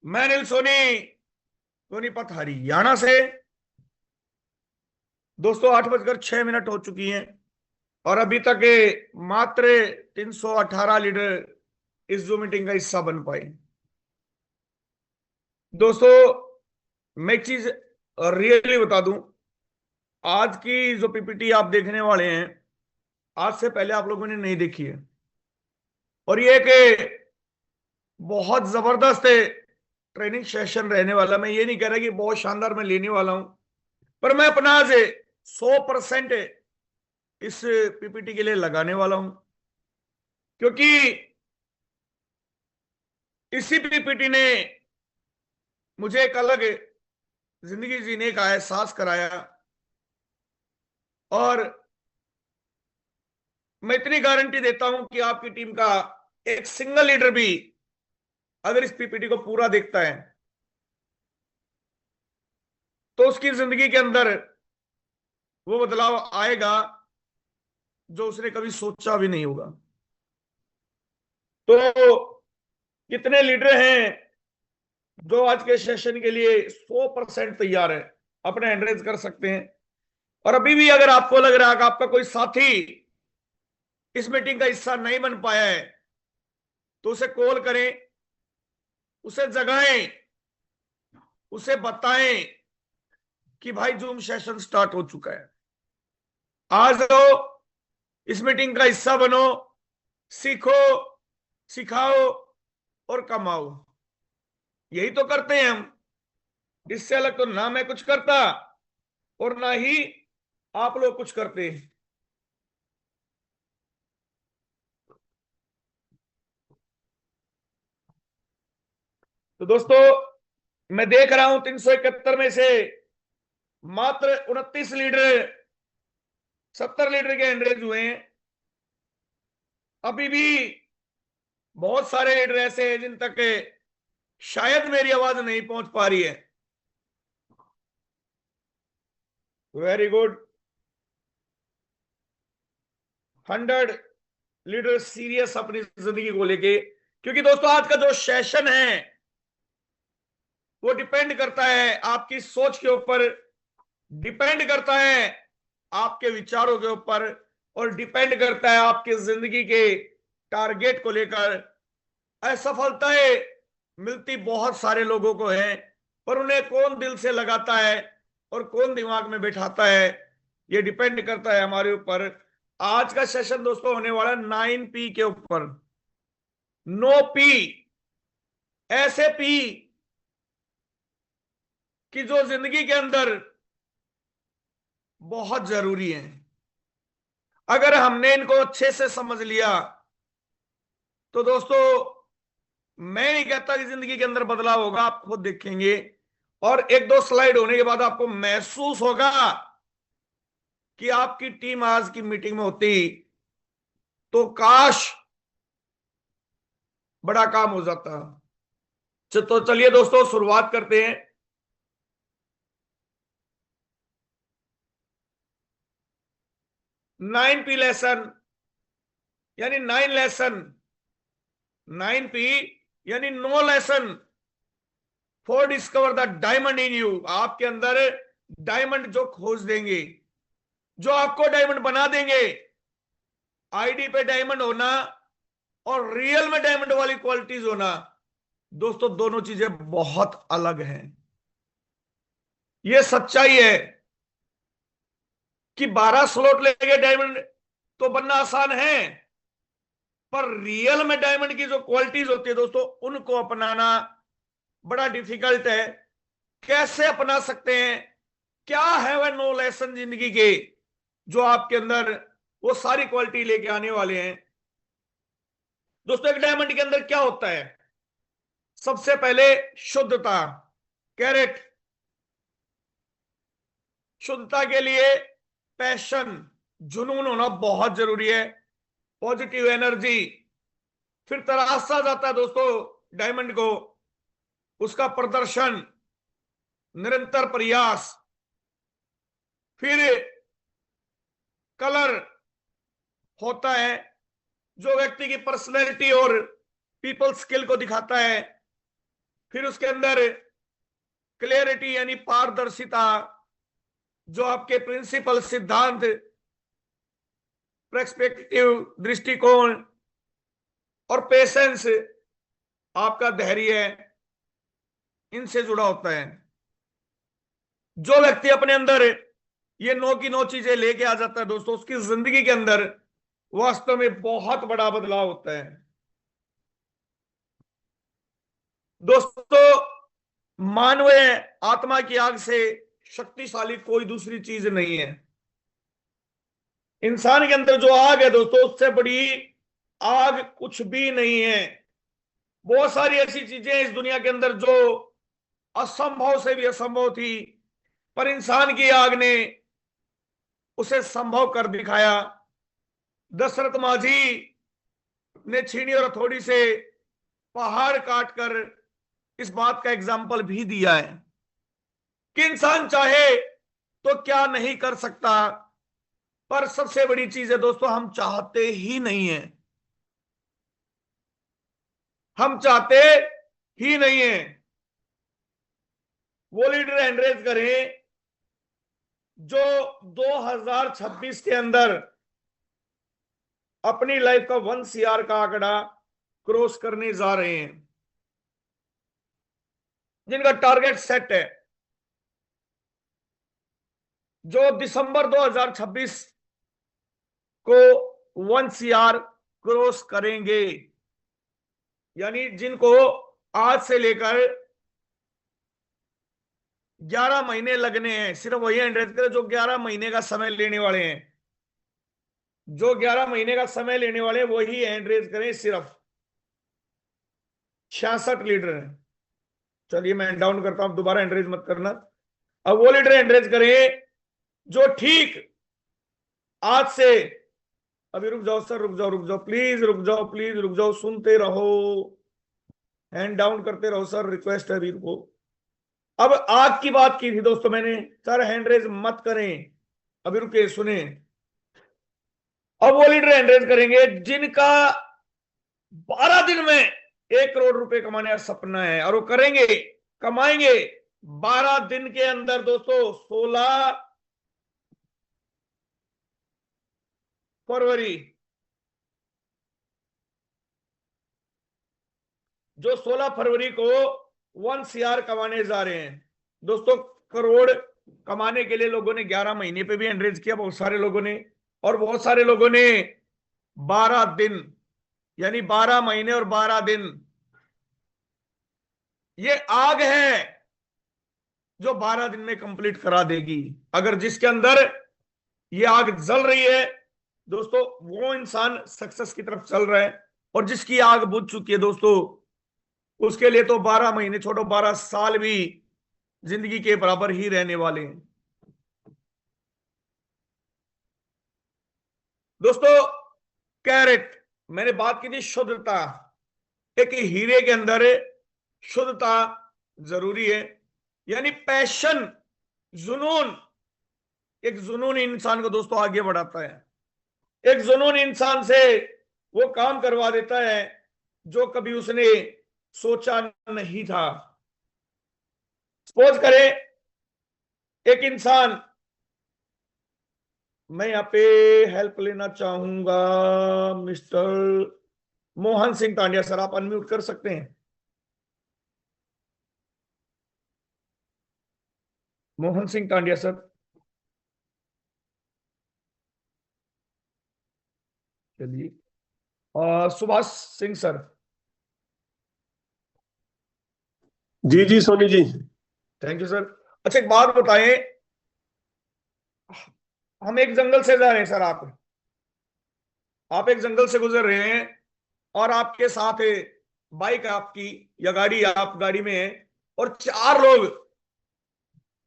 मैं अनिल सोनी, सोनीपत हरियाणा से। दोस्तों 8:06 हो चुकी हैं और अभी तक ये मात्र 318 लीडर इस जूम मीटिंग का हिस्सा बन पाए। दोस्तों मैं एक चीज रियली बता दूं, आज की जो पीपीटी आप देखने वाले हैं, आज से पहले आप लोगों ने नहीं देखी है। और ये एक बहुत जबरदस्त ट्रेनिंग सेशन रहने वाला। मैं ये नहीं कह रहा कि बहुत शानदार मैं लेने वाला हूं, पर मैं अपना आज 100% इस पीपीटी के लिए लगाने वाला हूं, क्योंकि इसी पीपीटी ने मुझे एक अलग जिंदगी जीने का एहसास कराया। और मैं इतनी गारंटी देता हूं कि आपकी टीम का एक सिंगल लीडर भी अगर इस पीपीटी को पूरा देखता है तो उसकी जिंदगी के अंदर वो बदलाव आएगा जो उसने कभी सोचा भी नहीं होगा। तो कितने लीडर हैं जो आज के सेशन के लिए 100% तैयार है, अपने हैंड रेज कर सकते हैं। और अभी भी अगर आपको लग रहा है कि आपका कोई साथी इस मीटिंग का हिस्सा नहीं बन पाया है, तो उसे कॉल करें, उसे जगाएं, उसे बताएं कि भाई जूम सेशन स्टार्ट हो चुका है, आ जाओ, इस मीटिंग का हिस्सा बनो, सीखो, सिखाओ और कमाओ। यही तो करते हैं हम। इससे अलग तो ना मैं कुछ करता और ना ही आप लोग कुछ करते। तो दोस्तों मैं देख रहा हूं 371 में से मात्र 29 लीडर, 70 लीडर के हैंड हुए हैं। अभी भी बहुत सारे लीडर ऐसे हैं जिन तक शायद मेरी आवाज नहीं पहुंच पा रही है। Very good. 100 लीडर सीरियस अपनी जिंदगी को लेके, क्योंकि दोस्तों आज का जो सेशन है वो डिपेंड करता है आपकी सोच के ऊपर, डिपेंड करता है आपके विचारों के ऊपर, और डिपेंड करता है आपकी जिंदगी के टारगेट को लेकर। असफलताएं मिलती बहुत सारे लोगों को है, पर उन्हें कौन दिल से लगाता है और कौन दिमाग में बैठाता है, ये डिपेंड करता है हमारे ऊपर। आज का सेशन दोस्तों होने वाला 9P के ऊपर। नो पी, ऐसे पी कि जो जिंदगी के अंदर बहुत जरूरी है। अगर हमने इनको अच्छे से समझ लिया तो दोस्तों मैं नहीं कहता कि जिंदगी के अंदर बदलाव होगा, आप खुद देखेंगे। और एक दो स्लाइड होने के बाद आपको महसूस होगा कि आपकी टीम आज की मीटिंग में होती तो काश बड़ा काम हो जाता। तो चलिए दोस्तों शुरुआत करते हैं। 9P लेसन, यानी 9 लेसन। 9P यानी no lesson for discover the diamond in you. आपके अंदर डायमंड जो खोज देंगे, जो आपको डायमंड बना देंगे। आईडी पे डायमंड होना और रियल में डायमंड वाली क्वालिटीज होना, दोस्तों दोनों चीजें बहुत अलग हैं। ये सच्चाई है कि 12 स्लॉट लेके डायमंड तो बनना आसान है, पर रियल में डायमंड की जो क्वालिटीज होती है दोस्तों, उनको अपनाना बड़ा डिफिकल्ट है। कैसे अपना सकते हैं? क्या है वह नो लेसन जिंदगी के जो आपके अंदर वो सारी क्वालिटी लेके आने वाले हैं? दोस्तों एक डायमंड के अंदर क्या होता है? सबसे पहले शुद्धता, कैरेट। शुद्धता के लिए पैशन, जुनून होना बहुत जरूरी है। Positive energy. फिर तराशा जाता है दोस्तों डायमंड को, उसका प्रदर्शन, निरंतर प्रयास। फिर कलर होता है जो व्यक्ति की पर्सनैलिटी और पीपल स्किल को दिखाता है। फिर उसके अंदर क्लियरिटी यानी पारदर्शिता, जो आपके प्रिंसिपल, सिद्धांत, पर्सपेक्टिव, दृष्टिकोण, और पेशेंस, आपका धैर्य, इनसे जुड़ा होता है। जो व्यक्ति अपने अंदर ये 9 की 9 चीजें लेके आ जाता है दोस्तों, उसकी जिंदगी के अंदर वास्तव में बहुत बड़ा बदलाव होता है। दोस्तों, मानवीय आत्मा की आग से शक्तिशाली कोई दूसरी चीज नहीं है। इंसान के अंदर जो आग है दोस्तों, उससे बड़ी आग कुछ भी नहीं है। बहुत सारी ऐसी चीजें इस दुनिया के अंदर जो असंभव से भी असंभव थी, पर इंसान की आग ने उसे संभव कर दिखाया। दशरथ माझी ने छीनी और हथौड़ी से पहाड़ काटकर इस बात का एग्जाम्पल भी दिया है कि इंसान चाहे तो क्या नहीं कर सकता। पर सबसे बड़ी चीज है दोस्तों, हम चाहते ही नहीं है। हम चाहते ही नहीं है। वो लीडर एंड्रेज करें जो 2026 के अंदर अपनी लाइफ का 1 CR का आंकड़ा क्रॉस करने जा रहे हैं, जिनका टारगेट सेट है, जो दिसंबर 2026 को 1 CR क्रॉस करेंगे। यानी जिनको आज से लेकर 11 महीने लगने हैं, सिर्फ वही एंड्रेज करें जो 11 महीने का समय लेने वाले हैं। जो 11 महीने का समय लेने वाले हैं वही एंड्रेज करें। सिर्फ 66 लीडर हैं। चलिए मैं डाउन करता हूं, दोबारा एंड्रेज मत करना। अब वो लीडर एंड्रेज करें जो ठीक आज से, अभी रुक जाओ सर, रुक जाओ, रुक जाओ, प्लीज रुक जाओ, प्लीज रुक जाओ, सुनते रहो, हैंड डाउन करते रहो सर, रिक्वेस्ट है अभी को। अब आग की बात की थी दोस्तों मैंने, सर हैंड रेज मत करें, अभी रुके, सुने। अब वो लीडर हैंड रेज करेंगे जिनका 12 दिन में 1 करोड़ रुपए कमाने का सपना है, और वो करेंगे, कमाएंगे 12 दिन के अंदर दोस्तों। 16 फरवरी, जो 16 फरवरी को 1 CR कमाने जा रहे हैं दोस्तों। करोड़ कमाने के लिए लोगों ने 11 महीने पे भी एंड्रेज किया, बहुत सारे लोगों ने, और बहुत सारे लोगों ने 12 दिन, यानी 12 महीने और 12 दिन। ये आग है जो 12 दिन में कंप्लीट करा देगी। अगर जिसके अंदर ये आग जल रही है दोस्तों, वो इंसान सक्सेस की तरफ चल रहा है। और जिसकी आग बुझ चुकी है दोस्तों, उसके लिए तो 12 महीने छोड़ो, 12 साल भी जिंदगी के बराबर ही रहने वाले हैं। दोस्तों, कैरेट, मैंने बात की थी शुद्धता। एक हीरे के अंदर शुद्धता जरूरी है, यानी पैशन, जुनून। एक जुनून इंसान को दोस्तों आगे बढ़ाता है। एक जुनून इंसान से वो काम करवा देता है जो कभी उसने सोचा नहीं था। सपोज करें एक इंसान, मैं यहां पे हेल्प लेना चाहूंगा मिस्टर मोहन सिंह टांडिया सर, आप अनम्यूट कर सकते हैं? मोहन सिंह टांडिया सर, चलिए। सुभाष सिंह सर। जी जी Soni ji. Thank you sir. अच्छा एक बात बताएं, हम एक जंगल से जा रहे हैं सर, आप एक जंगल से गुजर रहे हैं, और आपके साथ बाइक आपकी या गाड़ी, आप गाड़ी में हैं, और 4 लोग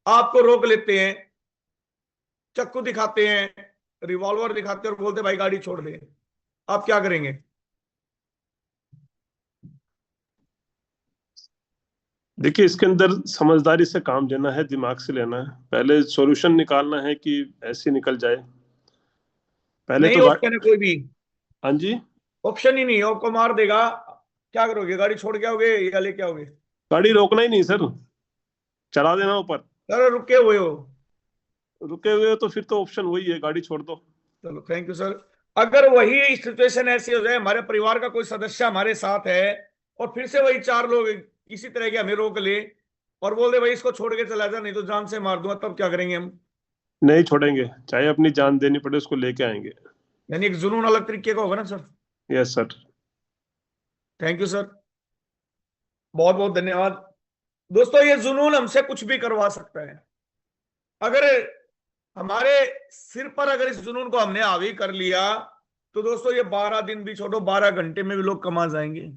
आपको रोक लेते हैं, चाकू दिखाते हैं, रिवॉल्वर दिखाते हैं, और बोलते भाई गाड़ी छोड़ दे। आप क्या करेंगे? देखिए, इसके अंदर समझदारी से काम लेना है, दिमाग से लेना है। पहले सॉल्यूशन निकालना है कि ऐसे निकल जाए। पहले नहीं तो ऑप्शन है कोई भी? हाँ जी। ऑप्शन ही नहीं है, आपको मार देगा, क्या करोगे? गाड़ी छोड़ के आओगे या लेके आओगे? गाड़ी रोकना ही नहीं सर, चला देना ऊपर। सर रुके हुए हो? रुके हुए हो तो फिर तो ऑप्शन वही है, गाड़ी छोड़ दो। चलो थैंक यू सर। अगर वही सिचुएशन ऐसी हो जाए, हमारे परिवार का कोई सदस्य हमारे साथ है और फिर से वही चार लोग किसी तरह के हमें रोक ले और बोल दे भाई इसको छोड़ के चला जा नहीं तो जान से मार दूंगा, तब क्या करेंगे हम? नहीं छोड़ेंगे, चाहे अपनी जान देनी पड़े उसको लेके आएंगे। यानी एक जुनून अलग तरीके का होगा ना sir? Yes sir. Thank you sir, बहुत बहुत धन्यवाद। दोस्तों ये जुनून हमसे कुछ भी करवा सकता है। अगर हमारे सिर पर अगर इस जुनून को हमने हावी कर लिया तो दोस्तों ये 12 दिन भी छोड़ो, 12 घंटे में भी लोग कमा जाएंगे।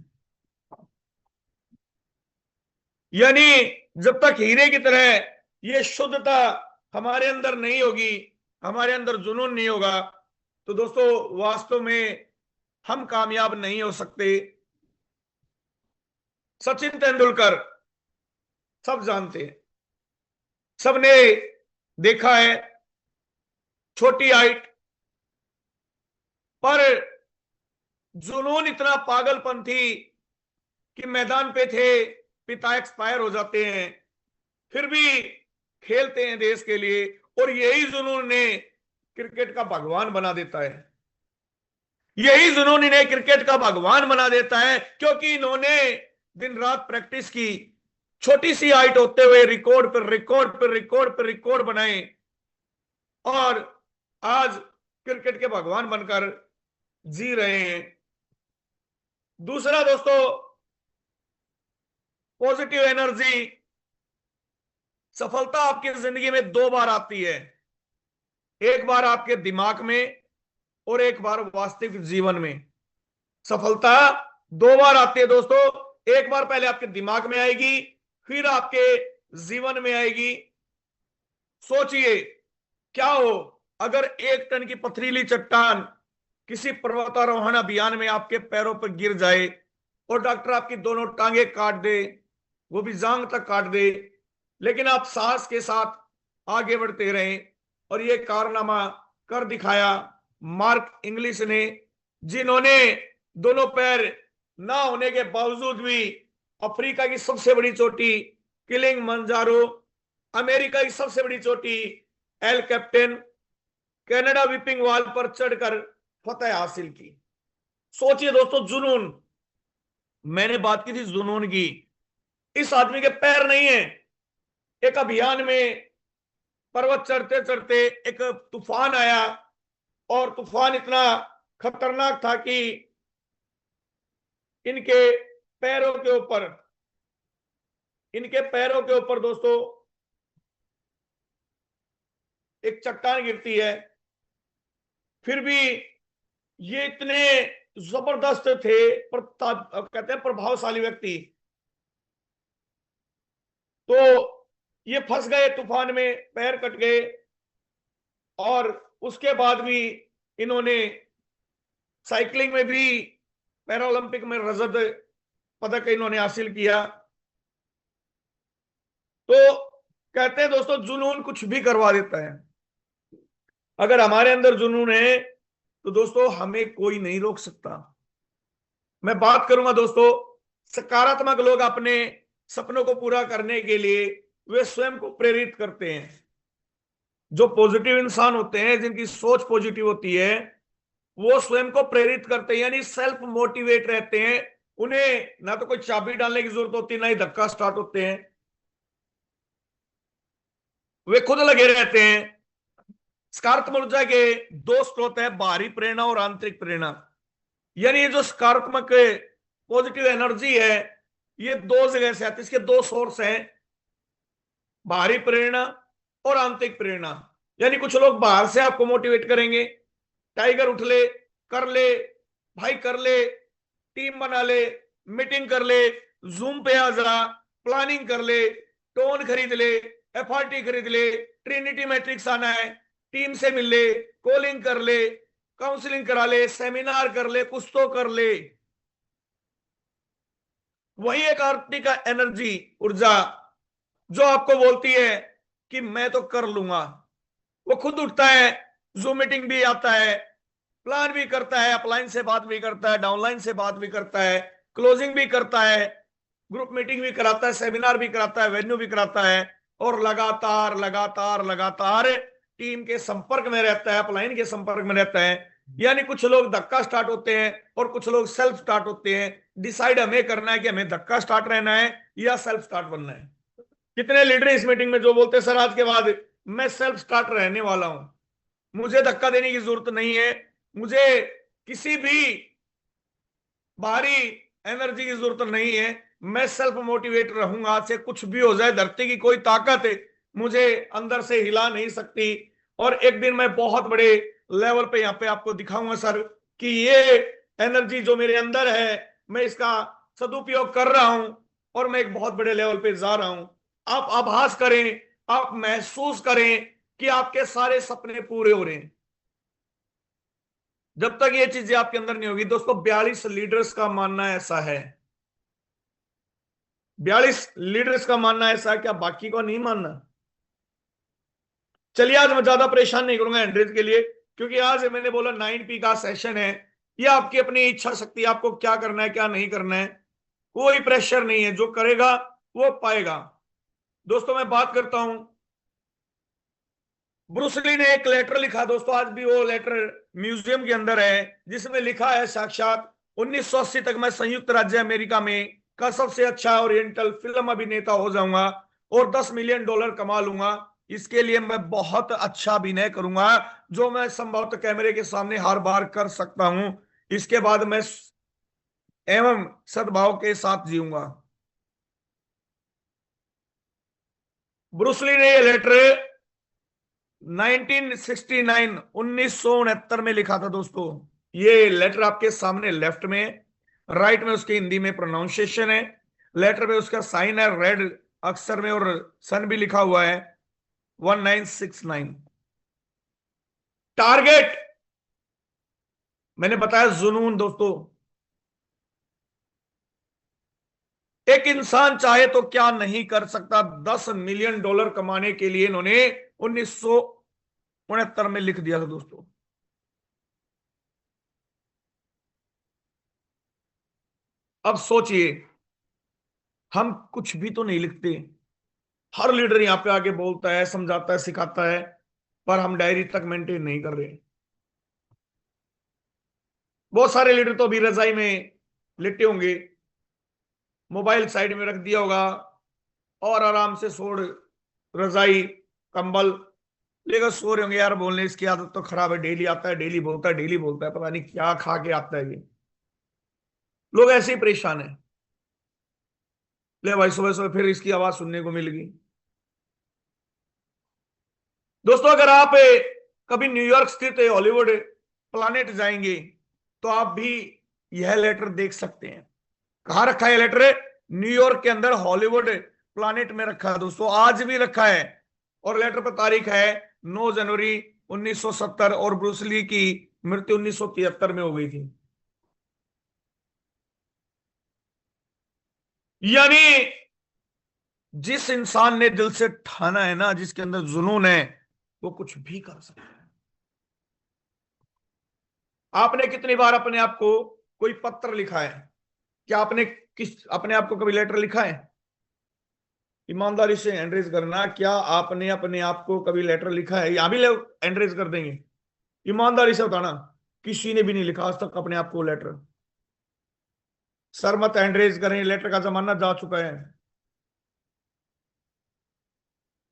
यानी जब तक हीरे की तरह ये शुद्धता हमारे अंदर नहीं होगी, हमारे अंदर जुनून नहीं होगा, तो दोस्तों वास्तव में हम कामयाब नहीं हो सकते। सचिन तेंदुलकर सब जानते हैं, सबने देखा है, छोटी हाइट पर जुनून इतना पागलपंथी कि मैदान पे थे, पिता एक्सपायर हो जाते हैं, फिर भी खेलते हैं देश के लिए। और यही जुनून ने क्रिकेट का भगवान बना देता है, यही जुनून इन्हें क्रिकेट का भगवान बना देता है, क्योंकि इन्होंने दिन रात प्रैक्टिस की, छोटी सी हाइट होते हुए रिकॉर्ड पर रिकॉर्ड पर रिकॉर्ड पर रिकॉर्ड बनाए और आज क्रिकेट के भगवान बनकर जी रहे हैं। दूसरा दोस्तों, पॉजिटिव एनर्जी। सफलता आपकी जिंदगी में दो बार आती है, एक बार आपके दिमाग में और एक बार वास्तविक जीवन में। सफलता दो बार आती है दोस्तों, एक बार पहले आपके दिमाग में आएगी, फिर आपके जीवन में आएगी। सोचिए क्या हो अगर 1 टन की पथरीली चट्टान किसी पर्वतारोहण अभियान में आपके पैरों पर गिर जाए और डॉक्टर आपकी दोनों टांगे काट दे, वो भी जांग तक काट दे, लेकिन आप साहस के साथ आगे बढ़ते रहे और ये कारनामा कर दिखाया मार्क इंग्लिश ने, जिन्होंने दोनों पैर ना होने के बावजूद भी अफ्रीका की सबसे बड़ी चोटी किलिंगमंजारो, अमेरिका की सबसे बड़ी चोटी El Capitan, Canada Weeping Wall पर चढ़कर फतेह हासिल की। सोचिए दोस्तों जुनून, मैंने बात की थी जुनून की, इस आदमी के पैर नहीं है। एक अभियान में पर्वत चढ़ते चढ़ते एक तूफान आया और तूफान इतना खतरनाक था कि इनके पैरों के ऊपर दोस्तों एक चट्टान गिरती है। फिर भी ये इतने जबरदस्त थे, कहते हैं प्रभावशाली व्यक्ति, तो ये फंस गए तूफान में, पैर कट गए और उसके बाद भी इन्होंने साइकिलिंग में भी पैरालंपिक में रजत पदक इन्होंने हासिल किया। तो कहते हैं दोस्तों जुनून कुछ भी करवा देता है। अगर हमारे अंदर जुनून है तो दोस्तों हमें कोई नहीं रोक सकता। मैं बात करूंगा दोस्तों, सकारात्मक लोग अपने सपनों को पूरा करने के लिए वे स्वयं को प्रेरित करते हैं। जो पॉजिटिव इंसान होते हैं, जिनकी सोच पॉजिटिव होती है, वो स्वयं को प्रेरित करते हैं, यानी सेल्फ मोटिवेट रहते हैं। उन्हें ना तो कोई चाबी डालने की जरूरत होती है, ना ही धक्का स्टार्ट होते हैं, वे खुद लगे रहते हैं। सकारात्मक ऊर्जा के दो स्रोत है, बाहरी प्रेरणा और आंतरिक प्रेरणा। यानी ये जो सकारात्मक पॉजिटिव एनर्जी है, ये दो जगह से आती है, इसके दो सोर्स हैं, बाहरी प्रेरणा और आंतरिक प्रेरणा। यानी कुछ लोग बाहर से आपको मोटिवेट करेंगे, टाइगर उठ ले, कर ले भाई, कर ले, टीम बना ले, मीटिंग कर ले, जूम पे आ जा, प्लानिंग कर ले, टोन खरीद ले, एफआरटी खरीद ले, ट्रिनिटी मैट्रिक्स आना है, टीम से मिल ले, कॉलिंग कर ले, काउंसलिंग करा ले, सेमिनार कर ले, कुछ तो कर ले। वही एक आर्थिक एनर्जी, ऊर्जा, जो आपको बोलती है कि मैं तो कर लूंगा। वो खुद उठता है, जूम मीटिंग भी आता है, प्लान भी करता है, अपलाइन से बात भी करता है, डाउनलाइन से बात भी करता है, क्लोजिंग भी करता है, ग्रुप मीटिंग भी कराता है, सेमिनार भी कराता है, वेन्यू भी कराता है, और लगातार लगातार लगातार टीम के संपर्क में रहता है, अपलाइन के संपर्क में रहता है। यानी कुछ लोग धक्का स्टार्ट होते हैं और कुछ लोग सेल्फ स्टार्ट होते हैं। डिसाइड हमें करना है कि हमें धक्का स्टार्ट रहना है या सेल्फ स्टार्ट बनना है। कितने लीडर इस मीटिंग में जो बोलते हैं सर आज के बाद मैं सेल्फ स्टार्ट रहने वाला हूं, मुझे धक्का देने की जरूरत नहीं है, मुझे किसी भी बाहरी एनर्जी की जरूरत नहीं है, मैं सेल्फ मोटिवेट रहूंगा, आज से कुछ भी हो जाए धरती की कोई ताकत है मुझे अंदर से हिला नहीं सकती। और एक दिन मैं बहुत बड़े लेवल पे यहाँ पे आपको दिखाऊंगा सर कि ये एनर्जी जो मेरे अंदर है मैं इसका सदुपयोग कर रहा हूं और मैं एक बहुत बड़े लेवल पे जा रहा हूं। आप आभास करें, आप महसूस करें कि आपके सारे सपने पूरे हो रहे हैं। जब तक ये चीजें आपके अंदर नहीं होगी दोस्तों, 42 लीडर्स का मानना ऐसा है, 42 लीडर्स का मानना ऐसा है, क्या बाकी को नहीं मानना? चलिए आज मैं ज्यादा परेशान नहीं करूंगा एंड्रेज के लिए, क्योंकि आज मैंने बोला 9P का सेशन है, ये आपकी अपनी इच्छा शक्ति, आपको क्या करना है क्या नहीं करना है, कोई प्रेशर नहीं है, जो करेगा वो पाएगा। दोस्तों मैं बात करता हूं, ब्रूस ली ने एक लेटर लिखा दोस्तों, आज भी वो लेटर म्यूजियम के अंदर है, जिसमें लिखा है साक्षात 1980 तक मैं संयुक्त राज्य अमेरिका में का सबसे अच्छा ओरिएंटल फिल्म अभिनेता हो जाऊंगा और $10 मिलियन कमा लूंगा। इसके लिए मैं बहुत अच्छा अभिनय करूंगा जो मैं संभवतः कैमरे के सामने हर बार कर सकता हूं। इसके बाद मैं एवं सद्भाव के साथ जीऊंगा। ब्रूस ली ने यह लेटर 1969 में लिखा था दोस्तों। ये लेटर आपके सामने लेफ्ट में, राइट में उसके हिंदी में प्रोनाउंसिएशन है, लेटर में उसका साइन है रेड अक्षर में और सन भी लिखा हुआ है 1969। टारगेट मैंने बताया जुनून दोस्तों, एक इंसान चाहे तो क्या नहीं कर सकता। $10 मिलियन कमाने के लिए इन्होंने 1969 में लिख दिया था दोस्तों। अब सोचिए, हम कुछ भी तो नहीं लिखते, हर लीडर यहां पे आके बोलता है, समझाता है, सिखाता है, पर हम डायरी तक मेंटेन नहीं कर रहे। बहुत सारे लीडर तो अभी रजाई में लेटे होंगे, मोबाइल साइड में रख दिया होगा और आराम से सोड़ रजाई कंबल लेकर सो रहे होंगे। यार बोलने इसकी आदत तो खराब है, डेली आता है, डेली बोलता है, डेली बोलता है, पता नहीं क्या खा के आता है ये। लोग ऐसे ही परेशान है, ले भाई सुबह सुबह फिर इसकी आवाज सुनने को मिल गई। दोस्तों अगर आप कभी न्यूयॉर्क स्थित हॉलीवुड प्लानेट जाएंगे तो आप भी यह लेटर देख सकते हैं। कहां रखा है लेटर? न्यूयॉर्क के अंदर हॉलीवुड प्लानेट में रखा है दोस्तों, आज भी रखा है। और लेटर पर तारीख है 9 जनवरी 1970 और ब्रूस ली की मृत्यु 1973 में हो गई थी। यानी जिस इंसान ने दिल से ठाना है ना, जिसके अंदर जुनून है, वो कुछ भी कर सकता है। आपने कितनी बार अपने आप को कोई पत्र लिखा है? क्या आपने अपने आप को कभी लेटर लिखा है? ईमानदारी से एंड्रेज करना, क्या आपने अपने आप को कभी लेटर लिखा है? यहां भी लोग एंड्रेज कर देंगे। ईमानदारी से बताना, किसी ने भी नहीं लिखा आज तक अपने आप को लेटर। सर मत एंड्रेज करें, लेटर का जमाना जा चुका है,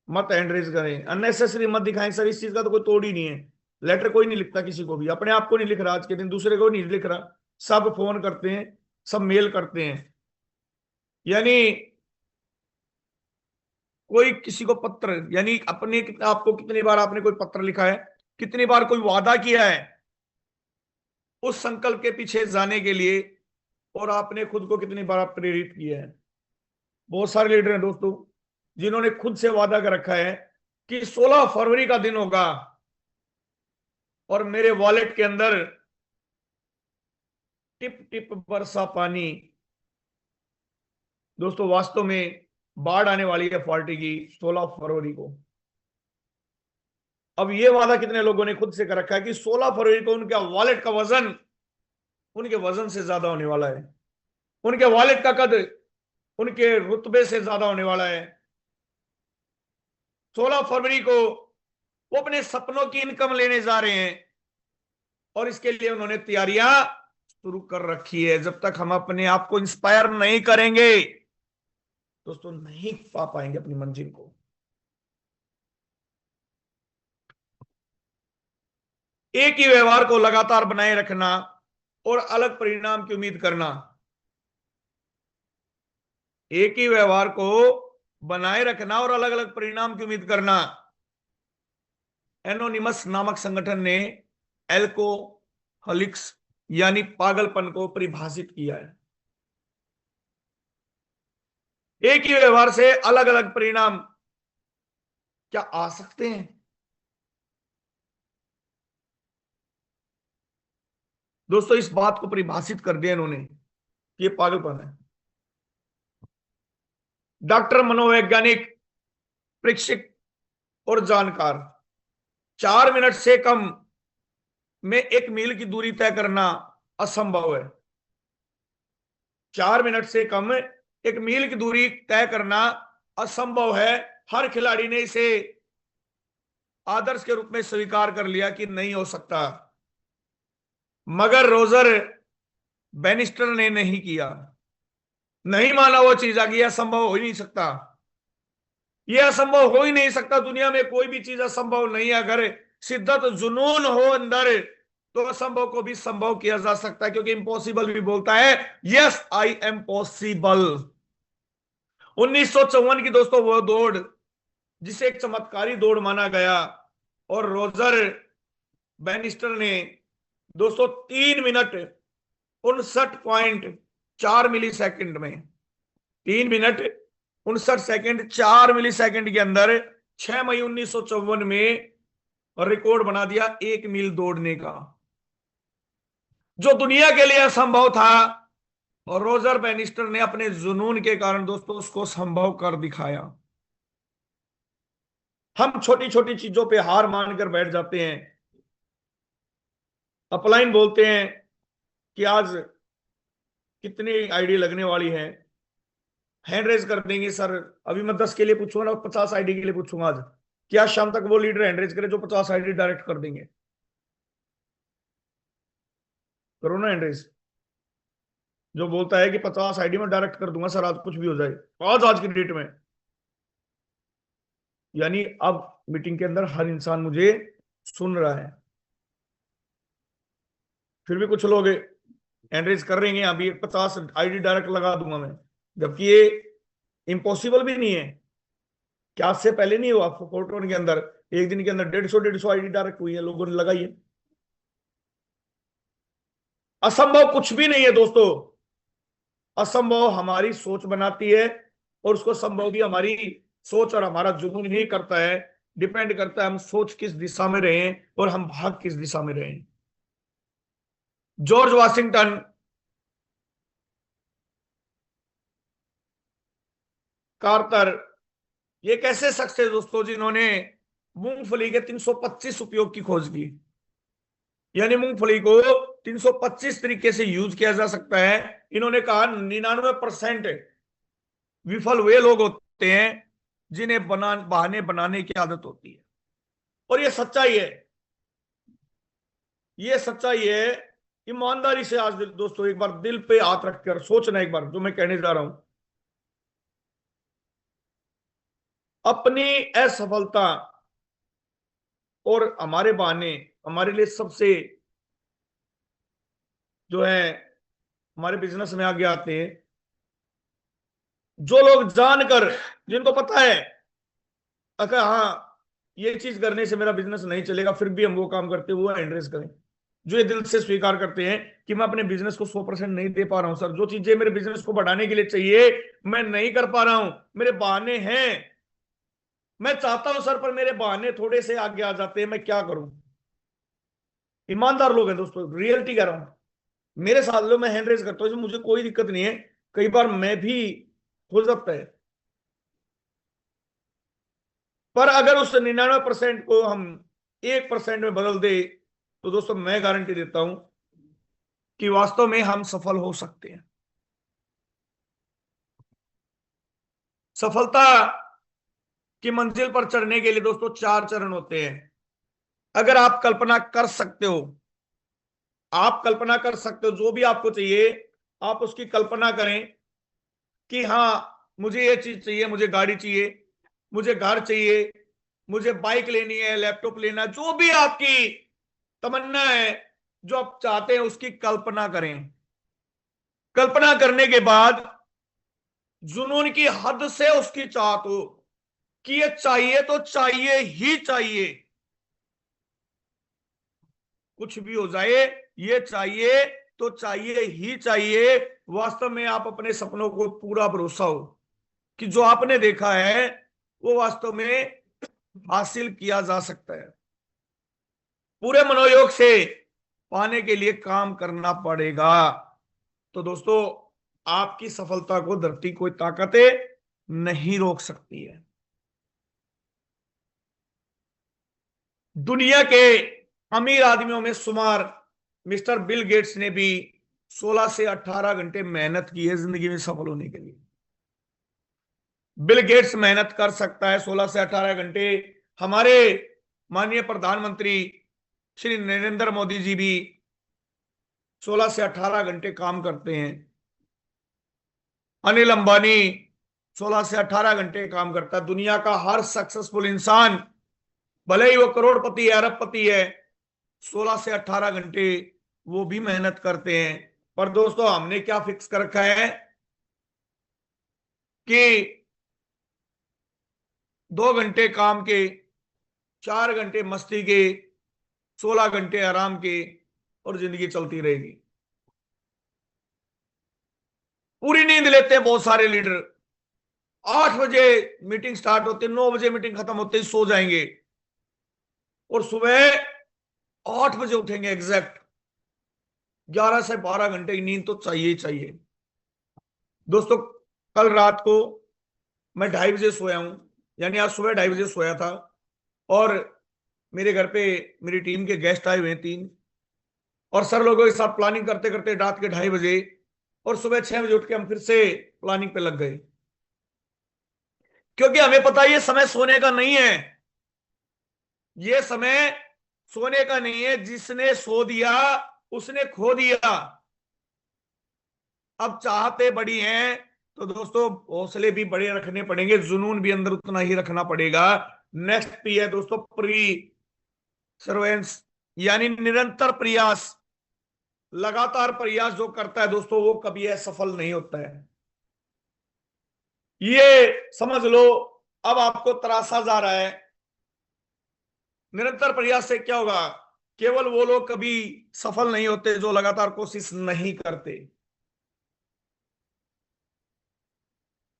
मत एंड्रेज करें, अननेसेसरी मत दिखाएं। सर इस चीज का तो कोई तोड़ ही नहीं है। लेटर कोई नहीं लिखता किसी को भी, अपने आप को नहीं लिख रहा आज के दिन, दूसरे को नहीं लिख रहा, सब फोन करते हैं, सब मेल करते हैं। यानी कोई किसी को पत्र, यानी अपने आपको कितनी बार आपने कोई पत्र लिखा है, कितनी बार कोई वादा किया है उस संकल्प के पीछे जाने के लिए, और आपने खुद को कितनी बार प्रेरित किया है। बहुत सारे लीडर हैं दोस्तों जिन्होंने खुद से वादा कर रखा है कि 16 फरवरी का दिन होगा और मेरे वॉलेट के अंदर टिप टिप बरसा पानी। दोस्तों वास्तव में बाढ़ आने वाली है पार्टी की 16 फरवरी को। अब ये वादा कितने लोगों ने खुद से कर रखा है कि 16 फरवरी को उनका वॉलेट का वजन उनके वजन से ज्यादा होने वाला है, उनके वॉलेट का कद उनके रुतबे से ज्यादा होने वाला है। 16 फरवरी को वो अपने सपनों की इनकम लेने जा रहे हैं और इसके लिए उन्होंने तैयारियां शुरू कर रखी है। जब तक हम अपने आप को इंस्पायर नहीं करेंगे दोस्तों, नहीं पा पाएंगे अपनी मंजिल को। एक ही व्यवहार को लगातार बनाए रखना और अलग परिणाम की उम्मीद करना, एक ही व्यवहार को बनाए रखना और अलग अलग परिणाम की उम्मीद करना, एनोनिमस नामक संगठन ने एल्कोहलिक्स यानी पागलपन को परिभाषित किया है। एक ही व्यवहार से अलग अलग परिणाम क्या आ सकते हैं? दोस्तों, इस बात को परिभाषित कर दिया इन्होंने कि ये पागलपन है। डॉक्टर, मनोवैज्ञानिक, प्रेक्षक और जानकार 4 मिनट से कम में 1 मील की दूरी तय करना असंभव है। 4 मिनट से कम 1 मील की दूरी तय करना असंभव है। हर खिलाड़ी ने इसे आदर्श के रूप में स्वीकार कर लिया कि नहीं हो सकता, मगर रोजर बैनिस्टर ने नहीं किया, नहीं माना वो चीज आगे, यह असंभव हो ही नहीं सकता, यह असंभव हो ही नहीं सकता। दुनिया में कोई भी चीज असंभव नहीं है। अगर शिद्दत जुनून हो अंदर तो असंभव को भी संभव किया जा सकता है, क्योंकि इम्पॉसिबल भी बोलता है यस आई एम पॉसिबल। 1954 की दोस्तों वो दौड़ जिसे एक चमत्कारी दौड़ माना गया और रोजर बैनिस्टर ने दोस्तों 3 मिनट 59.4 मिली सेकंड में, 3 मिनट 59 सेकंड 4 मिली सेकंड के अंदर 6 मई 1954 में रिकॉर्ड बना दिया 1 मील दौड़ने का, जो दुनिया के लिए असंभव था। और रोजर बैनिस्टर ने अपने जुनून के कारण दोस्तों उसको संभव कर दिखाया। हम छोटी छोटी चीजों पे हार मानकर बैठ जाते हैं। अपलाइन बोलते हैं कि आज कितनी आईडी लगने वाली है, हैंड रेज कर देंगे सर। अभी मैं 10 के लिए पूछूंगा ना, 50 आईडी के लिए पूछूंगा आज, क्या शाम तक वो लीडर हैंड रेज करे जो 50 आईडी डायरेक्ट कर देंगे? करो ना हैंड रेज, जो बोलता है कि 50 आईडी में डायरेक्ट कर दूंगा सर, आज कुछ भी हो जाए, आज की डेट में। यानी अब मीटिंग के अंदर हर इंसान मुझे सुन रहा है, फिर भी कुछ लोग एंड्रेज कर रहे हैं अभी 50 आईडी डायरेक्ट लगा दूंगा मैं, जबकि ये इम्पॉसिबल भी नहीं है। क्या आज से पहले नहीं हुआ? फोर्टोन के अंदर एक दिन के अंदर 150 आईडी डायरेक्ट हुई है, लोगों ने लगाई है। असंभव कुछ भी नहीं है दोस्तों। असंभव हमारी सोच बनाती है और उसको संभव भी हमारी सोच और हमारा जुनून ही करता है। डिपेंड करता है हम सोच किस दिशा में रहें और हम भाग किस दिशा में रहें। जॉर्ज वाशिंगटन कार्टर, ये एक ऐसे शख्स है दोस्तों जिन्होंने मूंगफली के 325 उपयोग की खोज की। यानी मूंगफली को 325 तरीके से यूज किया जा सकता है। इन्होंने कहा 99% विफल वे लोग होते हैं जिन्हें बहाने बनाने की आदत होती है। और ये सच्चाई है, ये सच्चाई है। ईमानदारी से आज दोस्तों एक बार दिल पे हाथ रखकर सोचना एक बार जो मैं कहने जा रहा हूं। अपनी असफलता और हमारे बहाने हमारे लिए सबसे जो है हमारे बिजनेस में आगे आते हैं। जो लोग जानकर, जिनको पता है अगर हाँ ये चीज करने से मेरा बिजनेस नहीं चलेगा, फिर भी हम वो काम करते हैं, वो एंड्रेस करें। जो ये दिल से स्वीकार करते हैं कि मैं अपने बिजनेस को 100% नहीं दे पा रहा हूं सर, जो चीजें मेरे बिजनेस को बढ़ाने के लिए चाहिए मैं नहीं कर पा रहा हूं, मेरे बहाने हैं। मैं चाहता हूं सर पर मेरे बहाने थोड़े से आगे आ जाते हैं, मैं क्या करूं? ईमानदार लोग हैं दोस्तों, रियलिटी कह रहा हूं। मेरे साथ लो, मैं हैंड रेज करता हूं, मुझे कोई दिक्कत नहीं है। कई बार मैं भी हो सकता है, पर अगर उस 99% को हम 1% में बदल दे तो दोस्तों मैं गारंटी देता हूं कि वास्तव में हम सफल हो सकते हैं। सफलता की मंजिल पर चढ़ने के लिए दोस्तों 4 चरण होते हैं। अगर आप कल्पना कर सकते हो, आप कल्पना कर सकते हो जो भी आपको चाहिए, आप उसकी कल्पना करें कि हाँ मुझे ये चीज चाहिए, मुझे गाड़ी चाहिए, मुझे घर चाहिए, मुझे बाइक लेनी है, लैपटॉप लेना है, जो भी आपकी तमन्ना है, जो आप चाहते हैं, उसकी कल्पना करें। कल्पना करने के बाद जुनून की हद से उसकी चाहत हो कि ये चाहिए तो चाहिए ही चाहिए, कुछ भी हो जाए ये चाहिए तो चाहिए ही चाहिए। वास्तव में आप अपने सपनों को पूरा भरोसा हो कि जो आपने देखा है वो वास्तव में हासिल किया जा सकता है। पूरे मनोयोग से पाने के लिए काम करना पड़ेगा। तो दोस्तों, आपकी सफलता को धरती कोई ताकतें नहीं रोक सकती है। दुनिया के अमीर आदमियों में शुमार मिस्टर बिल गेट्स ने भी 16 से 18 घंटे मेहनत की है जिंदगी में सफल होने के लिए। बिल गेट्स मेहनत कर सकता है 16 से 18 घंटे। हमारे माननीय प्रधानमंत्री श्री नरेंद्र मोदी जी भी 16 से 18 घंटे काम करते हैं। अनिल अंबानी 16 से 18 घंटे काम करता है। दुनिया का हर सक्सेसफुल इंसान, भले ही वो करोड़पति अरबपति है, 16 से 18 घंटे वो भी मेहनत करते हैं। पर दोस्तों, हमने क्या फिक्स कर रखा है कि 2 घंटे काम के, 4 घंटे मस्ती के, 16 घंटे आराम के, और जिंदगी चलती रहेगी। पूरी नींद लेते हैं बहुत सारे लीडर। 8 बजे मीटिंग स्टार्ट होती है, 9 बजे मीटिंग खत्म होते ही सो जाएंगे, और सुबह 8 बजे उठेंगे एग्जैक्ट। 11 से 12 घंटे की नींद तो चाहिए ही चाहिए। दोस्तों, कल रात को मैं 2:30 बजे सोया हूं, यानी आज सुबह 2:30 बजे सोया था, और मेरे घर पे मेरी टीम के गेस्ट आए हुए हैं 3, और सर लोगों के साथ प्लानिंग करते करते रात के 2:30 बजे, और सुबह 6 बजे उठ के हम फिर से प्लानिंग पे लग गए, क्योंकि हमें पता है ये समय सोने का नहीं है। ये समय सोने का नहीं है, जिसने सो दिया उसने खो दिया। अब चाहते बड़ी हैं तो दोस्तों हौसले भी बड़े रखने पड़ेंगे, जुनून भी अंदर उतना ही रखना पड़ेगा। नेक्स्ट पी है दोस्तों प्री सर्वेंस, यानी निरंतर प्रयास। लगातार प्रयास जो करता है दोस्तों वो कभी असफल नहीं होता है, ये समझ लो। अब आपको तरासा जा रहा है। निरंतर प्रयास से क्या होगा? केवल वो लोग कभी सफल नहीं होते जो लगातार कोशिश नहीं करते।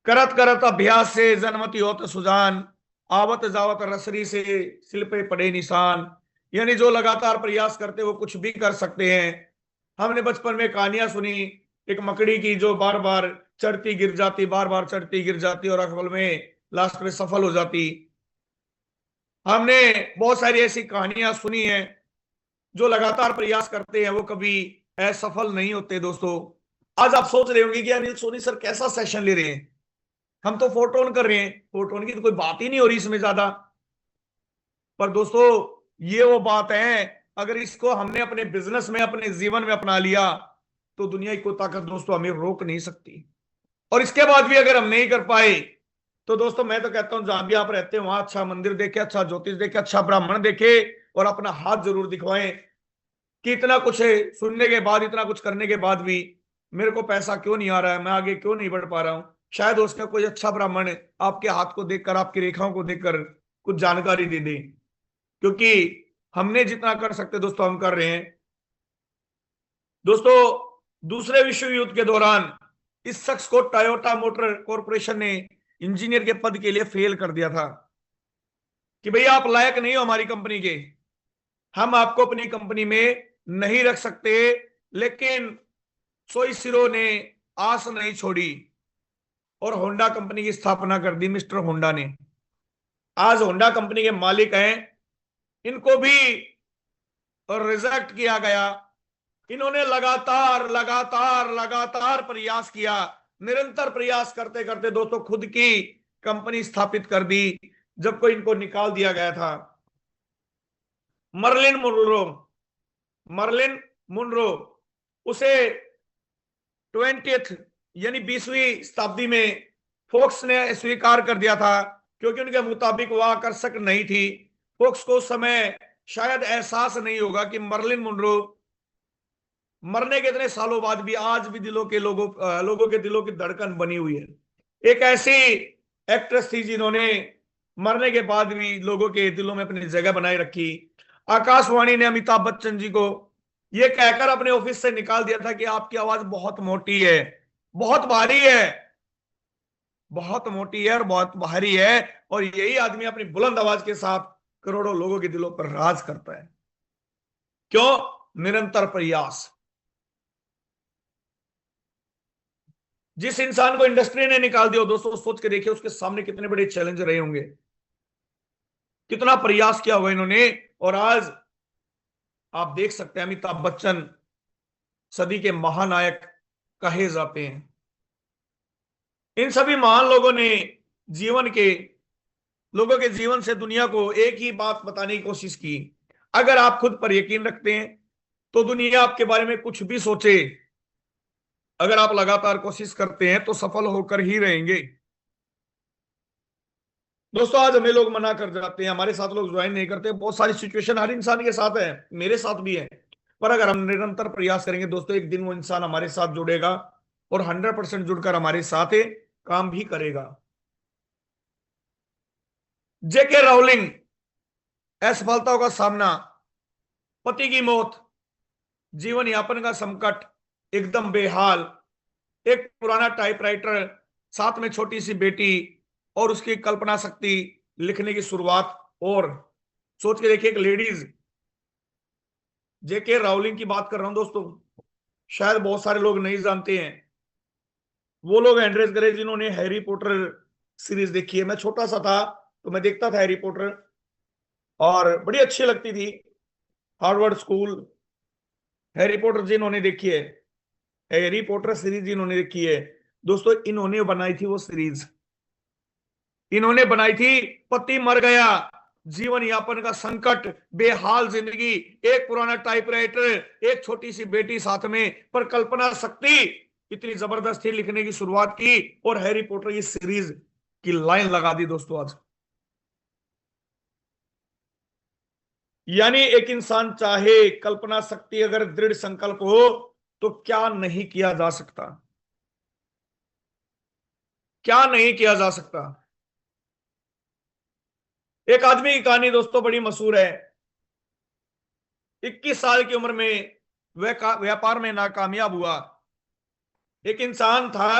करत करत अभ्यास से जन्मति होत सुजान, आवत जावत रसरी से सिल पे पड़े निशान। यानी जो लगातार प्रयास करते वो कुछ भी कर सकते हैं। हमने बचपन में कहानियां सुनी एक मकड़ी की जो बार बार चढ़ती गिर जाती, बार बार चढ़ती गिर जाती, और असल में लास्ट में सफल हो जाती। हमने बहुत सारी ऐसी कहानियां सुनी हैं। जो लगातार प्रयास करते हैं वो कभी असफल नहीं होते। दोस्तों, आज आप सोच रहे होंगे कि अनिल सोनी सर कैसा सेशन ले रहे हैं, हम तो फोटोन कर रहे हैं, फोटोन की तो कोई बात ही नहीं हो रही इसमें ज्यादा। पर दोस्तों, ये वो बात है, अगर इसको हमने अपने बिजनेस में, अपने जीवन में अपना लिया तो दुनिया की कोई ताकत दोस्तों हमें रोक नहीं सकती। और इसके बाद भी अगर हम नहीं कर पाए तो दोस्तों मैं तो कहता हूं जहां भी आप रहते हैं वहां अच्छा मंदिर देखे, अच्छा ज्योतिष देखे, अच्छा ब्राह्मण देखे, और अपना हाथ जरूर दिखवाएं कि इतना कुछ है सुनने के बाद, इतना कुछ करने के बाद भी मेरे को पैसा क्यों नहीं आ रहा है, मैं आगे क्यों नहीं बढ़ पा रहा हूं। शायद उसका कोई अच्छा ब्राह्मण आपके हाथ को देखकर, आपकी रेखाओं को देखकर कुछ जानकारी दे दे, क्योंकि हमने जितना कर सकते दोस्तों हम कर रहे हैं। दोस्तों, दूसरे विश्व युद्ध के दौरान इस शख्स को टोयोटा मोटर कॉरपोरेशन ने इंजीनियर के पद के लिए फेल कर दिया था कि भैया आप लायक नहीं हो हमारी कंपनी के, हम आपको अपनी कंपनी में नहीं रख सकते। लेकिन सोइसिरो ने आस नहीं छोड़ी और होंडा कंपनी की स्थापना कर दी। मिस्टर होंडा ने आज होंडा कंपनी के मालिक हैं। इनको भी रिजेक्ट किया गया। इन्होंने लगातार लगातार लगातार प्रयास किया। निरंतर प्रयास करते करते दोस्तों खुद की कंपनी स्थापित कर दी जब को इनको निकाल दिया गया था। मर्लिन मुनरो, मर्लिन मुनरो, उसे 20th यानी 20वीं शताब्दी में फोक्स ने स्वीकार कर दिया था, क्योंकि उनके मुताबिक वह आकर्षक नहीं थी। फोक्स को उस समय शायद एहसास नहीं होगा कि मर्लिन मुनरो मरने के इतने सालों बाद भी आज भी लोगों के दिलों की धड़कन बनी हुई है। एक ऐसी एक्ट्रेस थी जिन्होंने मरने के बाद भी लोगों के दिलों में अपनी जगह बनाए रखी। आकाशवाणी ने अमिताभ बच्चन जी को यह कहकर अपने ऑफिस से निकाल दिया था कि आपकी आवाज बहुत मोटी है, बहुत भारी है, बहुत मोटी है और बहुत भारी है, और यही आदमी अपनी बुलंद आवाज के साथ करोड़ों लोगों के दिलों पर राज करता है। क्यों? निरंतर प्रयास। जिस इंसान को इंडस्ट्री ने निकाल दिया, दोस्तों सोच के देखिए उसके सामने कितने बड़े चैलेंज रहे होंगे, कितना प्रयास किया हुआ इन्होंने। और आज आप देख सकते हैं अमिताभ बच्चन सदी के महानायक कहे जाते हैं। इन सभी महान लोगों ने लोगों के जीवन से दुनिया को एक ही बात बताने की कोशिश की। अगर आप खुद पर यकीन रखते हैं तो दुनिया आपके बारे में कुछ भी सोचे, अगर आप लगातार कोशिश करते हैं तो सफल होकर ही रहेंगे। दोस्तों आज हमें लोग मना कर जाते हैं, हमारे साथ लोग ज्वाइन नहीं करते। बहुत सारी सिचुएशन हर इंसान के साथ है, मेरे साथ भी है, पर अगर हम निरंतर प्रयास करेंगे दोस्तों, एक दिन वो इंसान हमारे साथ जुड़ेगा और 100% जुड़कर हमारे साथ काम भी करेगा। जेके राउलिंग, असफलताओं का सामना, पति की मौत, जीवन यापन का संकट, एकदम बेहाल, एक पुराना टाइपराइटर, साथ में छोटी सी बेटी और उसकी कल्पना शक्ति लिखने की शुरुआत। और सोच के देखिए, एक लेडीज, जेके राउलिंग की बात कर रहा हूं दोस्तों, शायद बहुत सारे लोग नहीं जानते हैं। वो लोग एंड्रेस ग्रे जिन्होंने हैरी पॉटर सीरीज देखी है। मैं छोटा सा था तो मैं देखता था हैरी पॉटर, और बड़ी अच्छी लगती थी। हार्वर्ड स्कूल, हैरी पॉटर जिन्होंने देखी है, हैरी पॉटर सीरीज जिन्होंने देखी है दोस्तों, इन्होंने बनाई थी वो सीरीज। इन्होंने बनाई थी पति मर गया, जीवन यापन का संकट, बेहाल जिंदगी, एक पुराना टाइपराइटर, एक छोटी सी बेटी साथ में, पर कल्पना शक्ति इतनी जबरदस्त थी, लिखने की शुरुआत की और हैरी पॉटर की सीरीज की लाइन लगा दी दोस्तों आज। यानी एक इंसान चाहे, कल्पना शक्ति अगर दृढ़ संकल्प हो तो क्या नहीं किया जा सकता, क्या नहीं किया जा सकता। एक आदमी की कहानी दोस्तों बड़ी मशहूर है। 21 साल की उम्र में वह व्यापार में नाकामयाब हुआ। एक इंसान था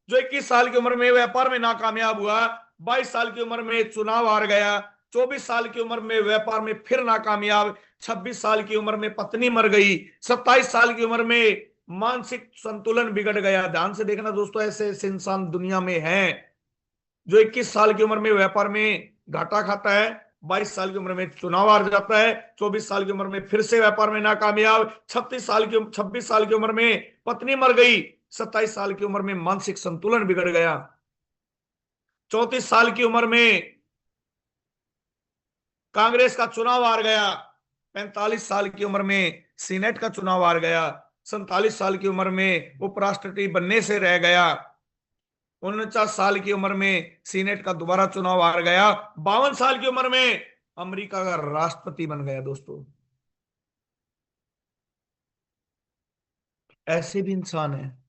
जो 21 साल की उम्र में व्यापार में नाकामयाब हुआ, 22 साल की उम्र में चुनाव हार गया, 24 साल की उम्र में व्यापार में फिर नाकामयाब, 26 साल की उम्र में पत्नी मर गई, 27 साल की उम्र में मानसिक संतुलन बिगड़ गया। ध्यान से देखना दोस्तों, ऐसे ऐसे इंसान दुनिया में हैं जो 21 साल की उम्र में व्यापार में घाटा खाता है, 22 साल की उम्र में चुनाव हार जाता है, 24 साल की उम्र में फिर से व्यापार में नाकामयाब, 26 साल की उम्र में पत्नी मर गई, 27 साल की उम्र में मानसिक संतुलन बिगड़ गया, 34 साल की उम्र में कांग्रेस का चुनाव हार गया, 45 साल की उम्र में सीनेट का चुनाव हार गया, 47 साल की उम्र में उपराष्ट्रपति बनने से रह गया, 49 साल की उम्र में सीनेट का दोबारा चुनाव हार गया, 52 साल की उम्र में अमेरिका का राष्ट्रपति बन गया। दोस्तों ऐसे भी इंसान हैं,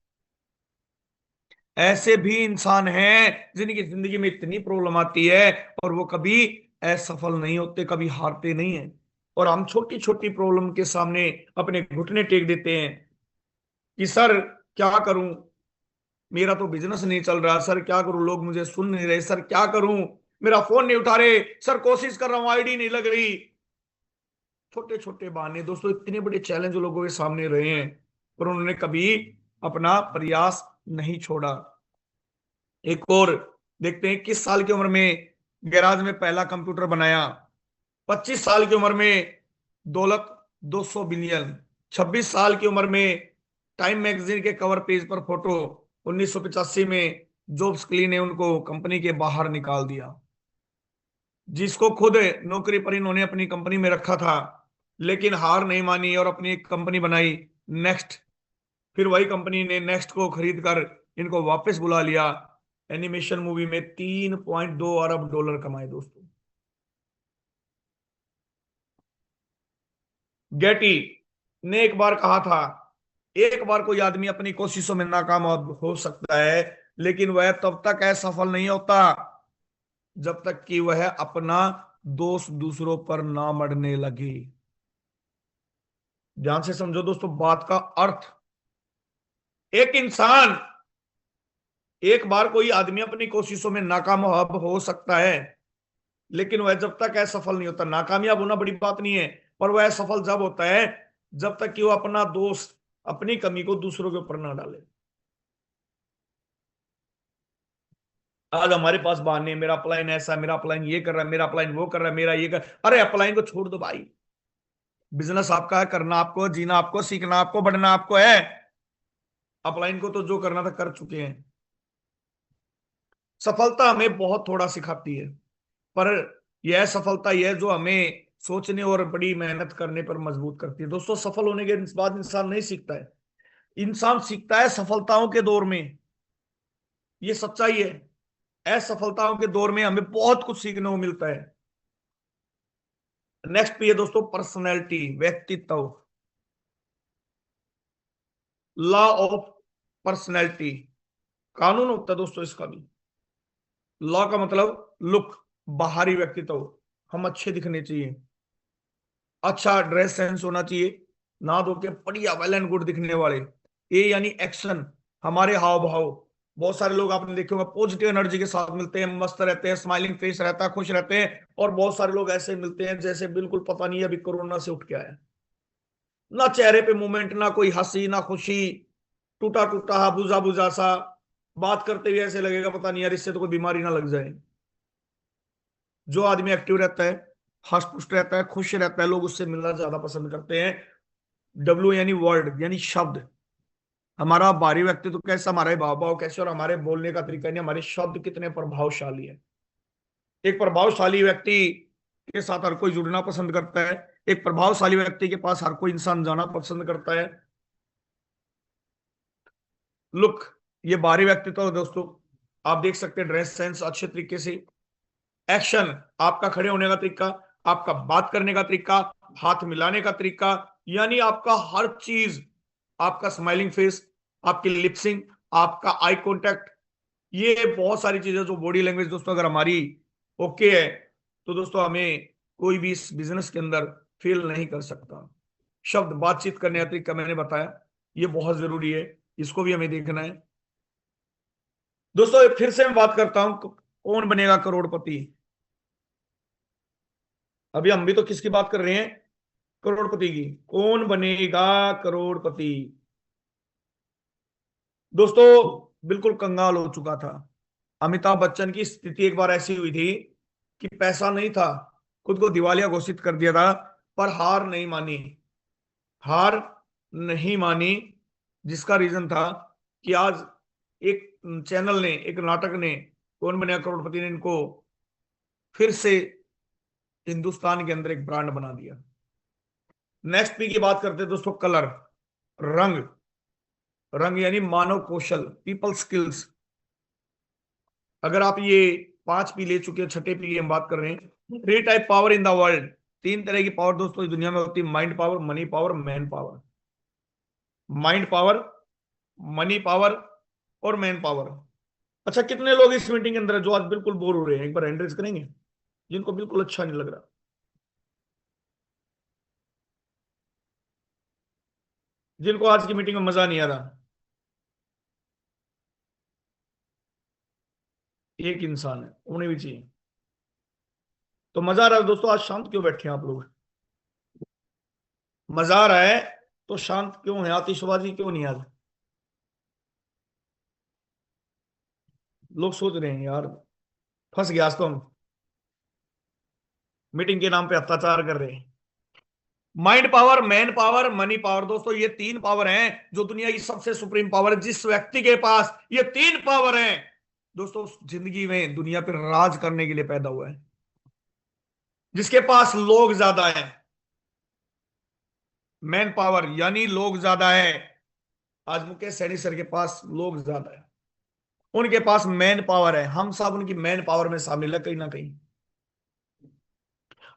ऐसे भी इंसान हैं जिनकी जिंदगी में इतनी प्रॉब्लम आती है और वो कभी असफल नहीं होते, कभी हारते नहीं है। और हम छोटी छोटी प्रॉब्लम के सामने अपने घुटने टेक देते हैं कि सर क्या करूं, मेरा तो बिजनेस नहीं चल रहा, सर क्या करूं, लोग मुझे सुन नहीं रहे, सर क्या करूं, मेरा फोन नहीं उठा रहे, सर कोशिश कर रहा हूं आईडी नहीं लग रही। छोटे छोटे बहाने दोस्तों, इतने बड़े चैलेंज लोगों के सामने रहे हैं पर उन्होंने कभी अपना प्रयास नहीं छोड़ा। एक और देखते हैं, किस साल की उम्र में गैराज में पहला कंप्यूटर बनाया, 25 साल की उम्र में दौलत 200 बिलियन, 26 साल की उम्र में टाइम मैगजीन के कवर पेज पर फोटो, 1985 में जॉब्स के लिए ने उनको कंपनी के बाहर निकाल दिया। जिसको खुद नौकरी पर इन्होंने अपनी कंपनी में रखा था, लेकिन हार नहीं मानी और अपनी एक कंपनी बनाई, नेक्स्ट। फिर वही कंपनी ने नेक्स्ट को खरीद कर इनको वापस बुला लिया। एनिमेशन मूवी में 3.2 अरब डॉलर कमाए दोस्तों। गेटी ने एक बार कहा था, एक बार कोई आदमी अपनी कोशिशों में नाकाम हो सकता है, लेकिन वह तब तक असफल नहीं होता जब तक कि वह अपना दोष दूसरों पर ना मढ़ने लगे। ध्यान से समझो दोस्तों बात का अर्थ। एक इंसान, एक बार कोई आदमी अपनी कोशिशों में नाकाम हो सकता है, लेकिन वह जब तक असफल नहीं होता। नाकामयाब होना बड़ी बात नहीं है, पर वह असफल जब होता है जब तक कि वो अपना दोष, अपनी कमी को दूसरों के ऊपर ना डाले। आज हमारे पास बहाने, मेरा अपलाइन ऐसा, मेरा अपलाइन ये कर रहा है, मेरा अपलाइन वो कर रहा है, मेरा ये कर। अरे अपलाइन को छोड़ दो भाई, बिजनेस आपका है, करना आपको, जीना आपको, सीखना आपको, बढ़ना आपको है। अपलाइन को तो जो करना था कर चुके हैं। सफलता हमें बहुत थोड़ा सिखाती है, पर यह सफलता यह जो हमें सोचने और बड़ी मेहनत करने पर मजबूत करती है। दोस्तों सफल होने के बाद इंसान नहीं सीखता है, इंसान सीखता है सफलताओं के दौर में। ये सच्चाई है। असफलताओं के दौर में हमें बहुत कुछ सीखने को मिलता है। नेक्स्ट पे है दोस्तों पर्सनैलिटी, व्यक्तित्व। लॉ ऑफ पर्सनैलिटी, कानून होता है दोस्तों इसका भी। लॉ का मतलब लुक, बाहरी व्यक्तित्व। हम अच्छे दिखने चाहिए, अच्छा ड्रेस सेंस होना चाहिए, ना धो के बढ़िया वेल एंड गुड दिखने वाले। ए यानी एक्शन, हमारे हाव भाव। बहुत सारे लोग आपने देखे होंगे पॉजिटिव एनर्जी के साथ मिलते हैं, मस्त रहते हैं, स्माइलिंग फेस रहता है, खुश रहते हैं। और बहुत सारे लोग ऐसे मिलते हैं जैसे बिल्कुल पता नहीं अभी कोरोना से उठ के आया। ना चेहरे पे मूवमेंट, ना कोई हंसी, ना खुशी, टूटा टूटा हा, बुझा बुझा सा। बात करते हुए ऐसे लगेगा पता नहीं यार इससे तो कोई बीमारी ना लग जाए। जो आदमी एक्टिव रहता है, हष्ट पुष्ट रहता है, खुश रहता है, लोग उससे मिलना ज्यादा पसंद करते हैं। डब्ल्यू यानी वर्ड, यानी शब्द। हमारा बाहरी व्यक्तित्व कैसा, हमारे भाव भाव कैसे, और हमारे बोलने का तरीका यानी हमारे शब्द कितने प्रभावशाली है। एक प्रभावशाली व्यक्ति के साथ हर कोई जुड़ना पसंद करता है, एक प्रभावशाली व्यक्ति के पास हर कोई इंसान जाना पसंद करता है। लुक, ये बाहरी व्यक्तित्व है दोस्तों। आप देख सकते हैं ड्रेस सेंस अच्छे तरीके से। एक्शन, आपका खड़े होने का तरीका, आपका बात करने का तरीका, हाथ मिलाने का तरीका, यानी आपका हर चीज, आपका स्माइलिंग फेस, आपकी लिपसिंग, आपका आई कांटेक्ट। ये बहुत सारी चीजें जो बॉडी लैंग्वेज दोस्तों अगर हमारी ओके है, तो दोस्तों हमें कोई भी इस बिजनेस के अंदर फेल नहीं कर सकता। शब्द, बातचीत करने का तरीका मैंने बताया, ये बहुत जरूरी है, इसको भी हमें देखना है। दोस्तों फिर से मैं बात करता हूं, कौन बनेगा करोड़पति। अभी हम भी तो किसकी बात कर रहे हैं, करोड़पति की। कौन बनेगा करोड़पति। दोस्तों बिल्कुल कंगाल हो चुका था। अमिताभ बच्चन की स्थिति एक बार ऐसी हुई थी कि पैसा नहीं था, खुद को दिवालिया घोषित कर दिया था, पर हार नहीं मानी। हार नहीं मानी, जिसका रीजन था कि आज एक चैनल ने, एक नाटक ने, कौन बनेगा करोड़पति ने इनको फिर से हिंदुस्तान के अंदर एक ब्रांड बना दिया। नेक्स्ट पी की बात करते हैं दोस्तों, कलर, रंग। रंग यानी मानव कौशल, पीपल स्किल्स। अगर आप ये 5 पी ले चुके हो, छठे पी की हम बात कर रहे हैं। 3 type power in the world, 3 तरह की पावर दोस्तों इस दुनिया में होती है। Mind power, money power, man power. Mind power, money power और मैन पावर। अच्छा कितने लोग इस मीटिंग के अंदर है जो आज बिल्कुल बोर हो रहे हैं, एक बार हैंड रेज करेंगे, जिनको बिल्कुल अच्छा नहीं लग रहा। जिनको आज की मीटिंग में मजा नहीं आ रहा। एक इंसान है, उन्हें भी चाहिए। तो मजा आ रहा है दोस्तों, आज शांत क्यों बैठे हैं आप लोग। मजा आ रहा है तो शांत क्यों है, आतिशबाजी क्यों नहीं आज। लोग सोच रहे हैं यार फंस गया आज तो हम, मीटिंग के नाम पे अत्याचार कर रहे हैं। Mind power, man power, money power, दोस्तों ये 3 पावर हैं जो दुनिया की सबसे सुप्रीम पावर है। जिस व्यक्ति के पास ये 3 पावर हैं दोस्तों जिंदगी में दुनिया पर राज करने के लिए पैदा हुआ है, जिसके पास लोग ज्यादा है, मैन पावर यानी लोग ज्यादा है। आज मुकेश सैनी सर के पास लोग ज्यादा है, उनके पास मैन पावर है। हम सब उनकी मैन पावर में शामिल है कहीं ना कहीं,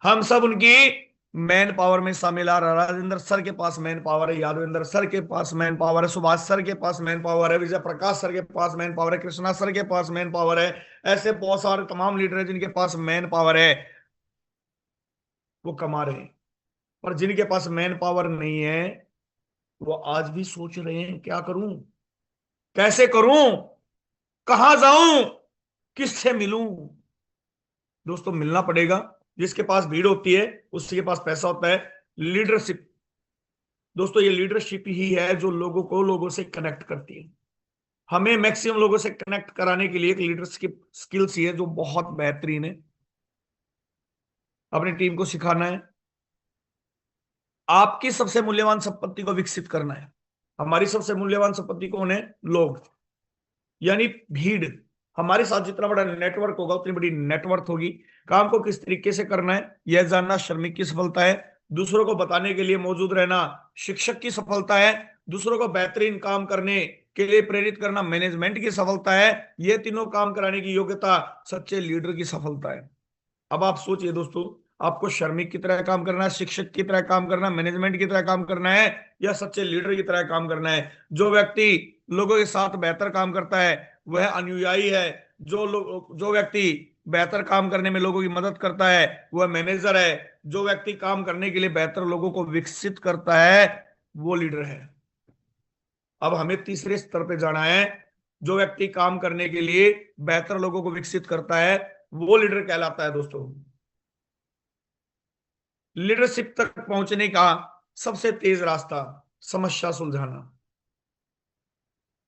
हम सब उनकी मैन पावर में शामिल आ रहा। राजेंद्र सर के पास मैन पावर है, यादवेंद्र सर के पास मैन पावर है, सुभाष सर के पास मैन पावर है, विजय प्रकाश सर के पास मैन पावर है, कृष्णा सर के पास मैन पावर है। ऐसे बहुत सारे तमाम लीडर हैं जिनके पास मैन पावर है, वो कमा रहे हैं। पर जिनके पास मैन पावर नहीं है, वो आज भी सोच रहे हैं क्या करूं, कैसे करूं, कहां जाऊं, किससे मिलूं। दोस्तों मिलना पड़ेगा, जिसके पास भीड़ होती है उसी के पास पैसा होता है। लीडरशिप, दोस्तों ये लीडरशिप ही है जो लोगों को लोगों से कनेक्ट करती है। हमें मैक्सिमम लोगों से कनेक्ट कराने के लिए एक लीडरशिप स्किल्स ही है जो बहुत बेहतरीन है। अपनी टीम को सिखाना है, आपकी सबसे मूल्यवान संपत्ति को विकसित करना है। हमारी सबसे मूल्यवान संपत्ति कौन है? लोग, यानी भीड़। हमारे साथ जितना बड़ा नेटवर्क होगा उतनी बड़ी नेटवर्क होगी। काम को किस तरीके से करना है यह जानना श्रमिक की सफलता है। दूसरों को बताने के लिए मौजूद रहना शिक्षक की सफलता है। दूसरों को बेहतरीन काम करने के लिए प्रेरित करना मैनेजमेंट की सफलता है। यह तीनों काम कराने की योग्यता सच्चे लीडर की सफलता है। अब आप सोचिए दोस्तों, आपको श्रमिक की तरह काम करना है, शिक्षक की तरह काम करना है, मैनेजमेंट की तरह काम करना है, या सच्चे लीडर की तरह काम करना है? जो व्यक्ति लोगों के साथ बेहतर काम करता है वह अनुयायी है। जो व्यक्ति बेहतर काम करने में लोगों की मदद करता है वह मैनेजर है। जो व्यक्ति काम करने के लिए बेहतर लोगों को विकसित करता है वो लीडर है। अब हमें तीसरे स्तर पे जाना है। जो व्यक्ति काम करने के लिए बेहतर लोगों को विकसित करता है वो लीडर कहलाता है। दोस्तों लीडरशिप तक पहुंचने का सबसे तेज रास्ता समस्या सुलझाना।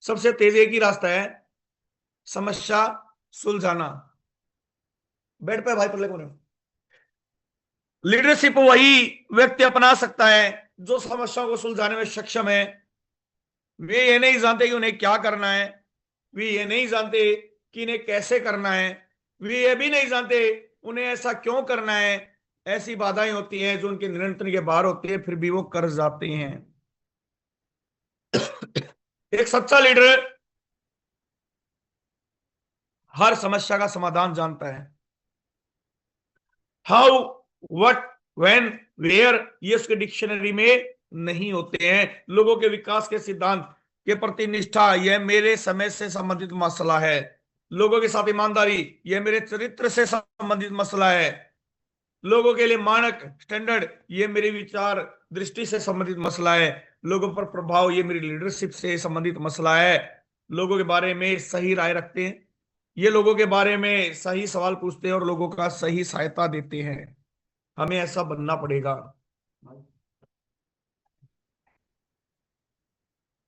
सबसे तेज एक ही रास्ता है, समस्या सुलझाना। बेड पे भाई पर ले। लीडरशिप वही व्यक्ति अपना सकता है जो समस्याओं को सुलझाने में सक्षम है। वे ये नहीं जानते कि उन्हें क्या करना है, वे ये नहीं जानते कि इन्हें कैसे करना है, वे ये भी नहीं जानते उन्हें ऐसा क्यों करना है। ऐसी बाधाएं होती हैं जो उनके नियंत्रण के बाहर होती है, फिर भी वो कर जाते हैं। एक सच्चा लीडर हर समस्या का समाधान जानता है। हाउ, व्हाट, व्हेन, वेयर ये उसके डिक्शनरी में नहीं होते हैं। लोगों के विकास के सिद्धांत के प्रति निष्ठा यह मेरे समय से संबंधित मसला है। लोगों के साथ ईमानदारी यह मेरे चरित्र से संबंधित मसला है। लोगों के लिए मानक स्टैंडर्ड ये मेरी विचार दृष्टि से संबंधित मसला है। लोगों पर प्रभाव ये मेरी लीडरशिप से संबंधित मसला है। लोगों के बारे में सही राय रखते हैं, ये लोगों के बारे में सही सवाल पूछते हैं और लोगों का सही सहायता देते हैं। हमें ऐसा बनना पड़ेगा।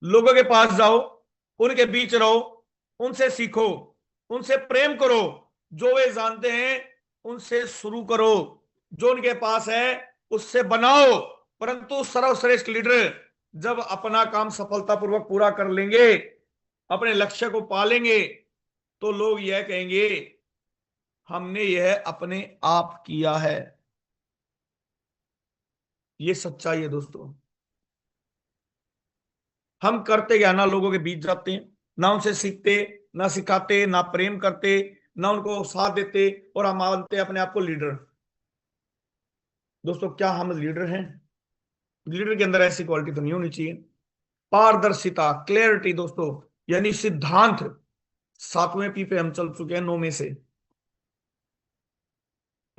लोगों के पास जाओ, उनके बीच रहो, उनसे सीखो, उनसे प्रेम करो। जो वे जानते हैं उनसे शुरू करो, जो उनके पास है उससे बनाओ। परंतु सर्वश्रेष्ठ लीडर जब अपना काम सफलतापूर्वक पूरा कर लेंगे, अपने लक्ष्य को पालेंगे, तो लोग यह कहेंगे हमने यह अपने आप किया है। ये सच्चाई है दोस्तों। हम करते क्या, ना लोगों के बीच जाते हैं, ना उनसे सीखते, ना सिखाते, ना प्रेम करते, ना उनको साथ देते, और हम मानते अपने आप को लीडर। दोस्तों क्या हम लीडर हैं? लीडर के अंदर ऐसी क्वालिटी तो नहीं होनी चाहिए। पारदर्शिता, क्लैरिटी दोस्तों, यानी सिद्धांत। 7वें पी पे हम चल चुके हैं 9 में से।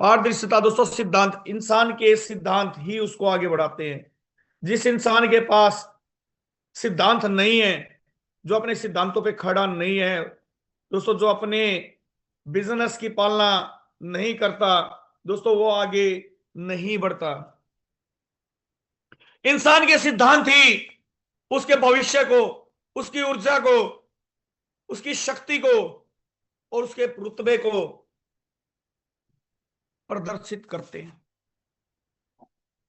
पारदर्शिता दोस्तों, सिद्धांत। इंसान के सिद्धांत ही उसको आगे बढ़ाते हैं। जिस इंसान के पास सिद्धांत नहीं है, जो अपने सिद्धांतों पे खड़ा नहीं है दोस्तों, जो अपने बिजनेस की पालना नहीं करता दोस्तों, वो आगे नहीं बढ़ता। इंसान के सिद्धांत ही उसके भविष्य को, उसकी ऊर्जा को, उसकी शक्ति को और उसके रुतबे को प्रदर्शित करते हैं।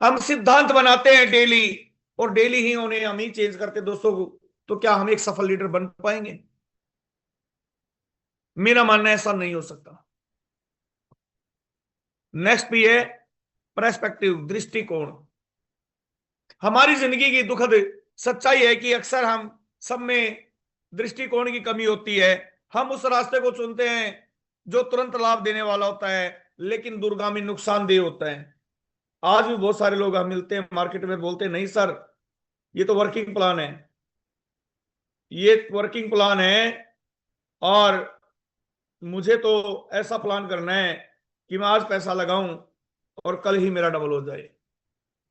हम सिद्धांत बनाते हैं डेली, और डेली ही उन्हें हम ही चेंज करते दोस्तों। तो क्या हम एक सफल लीडर बन पाएंगे? मेरा मानना ऐसा नहीं हो सकता। नेक्स्ट भी है पर्सपेक्टिव, दृष्टिकोण। हमारी जिंदगी की दुखद सच्चाई है कि अक्सर हम सब में दृष्टिकोण की कमी होती है। हम उस रास्ते को चुनते हैं जो तुरंत लाभ देने वाला होता है, लेकिन दूरगामी नुकसानदेह होता है। आज भी बहुत सारे लोग हम मिलते हैं मार्केट में, बोलते हैं नहीं सर ये तो वर्किंग प्लान है, ये वर्किंग प्लान है और मुझे तो ऐसा प्लान करना है कि मैं आज पैसा लगाऊं और कल ही मेरा डबल हो जाए।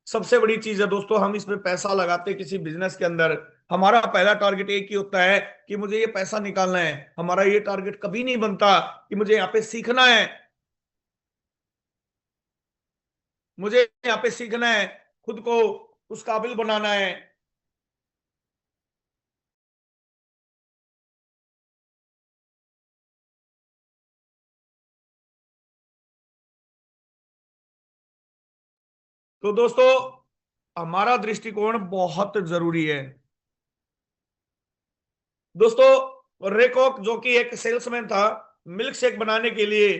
सबसे बड़ी चीज है दोस्तों, हम इसमें पैसा लगाते हैं किसी बिजनेस के अंदर, हमारा पहला टारगेट एक ही होता है कि मुझे ये पैसा निकालना है। हमारा ये टारगेट कभी नहीं बनता कि मुझे यहाँ पे सीखना है, मुझे यहाँ पे सीखना है, खुद को उस काबिल बनाना है। तो दोस्तों हमारा दृष्टिकोण बहुत जरूरी है। दोस्तों रेकॉक जो कि एक सेल्समैन था, मिल्क शेक बनाने के लिए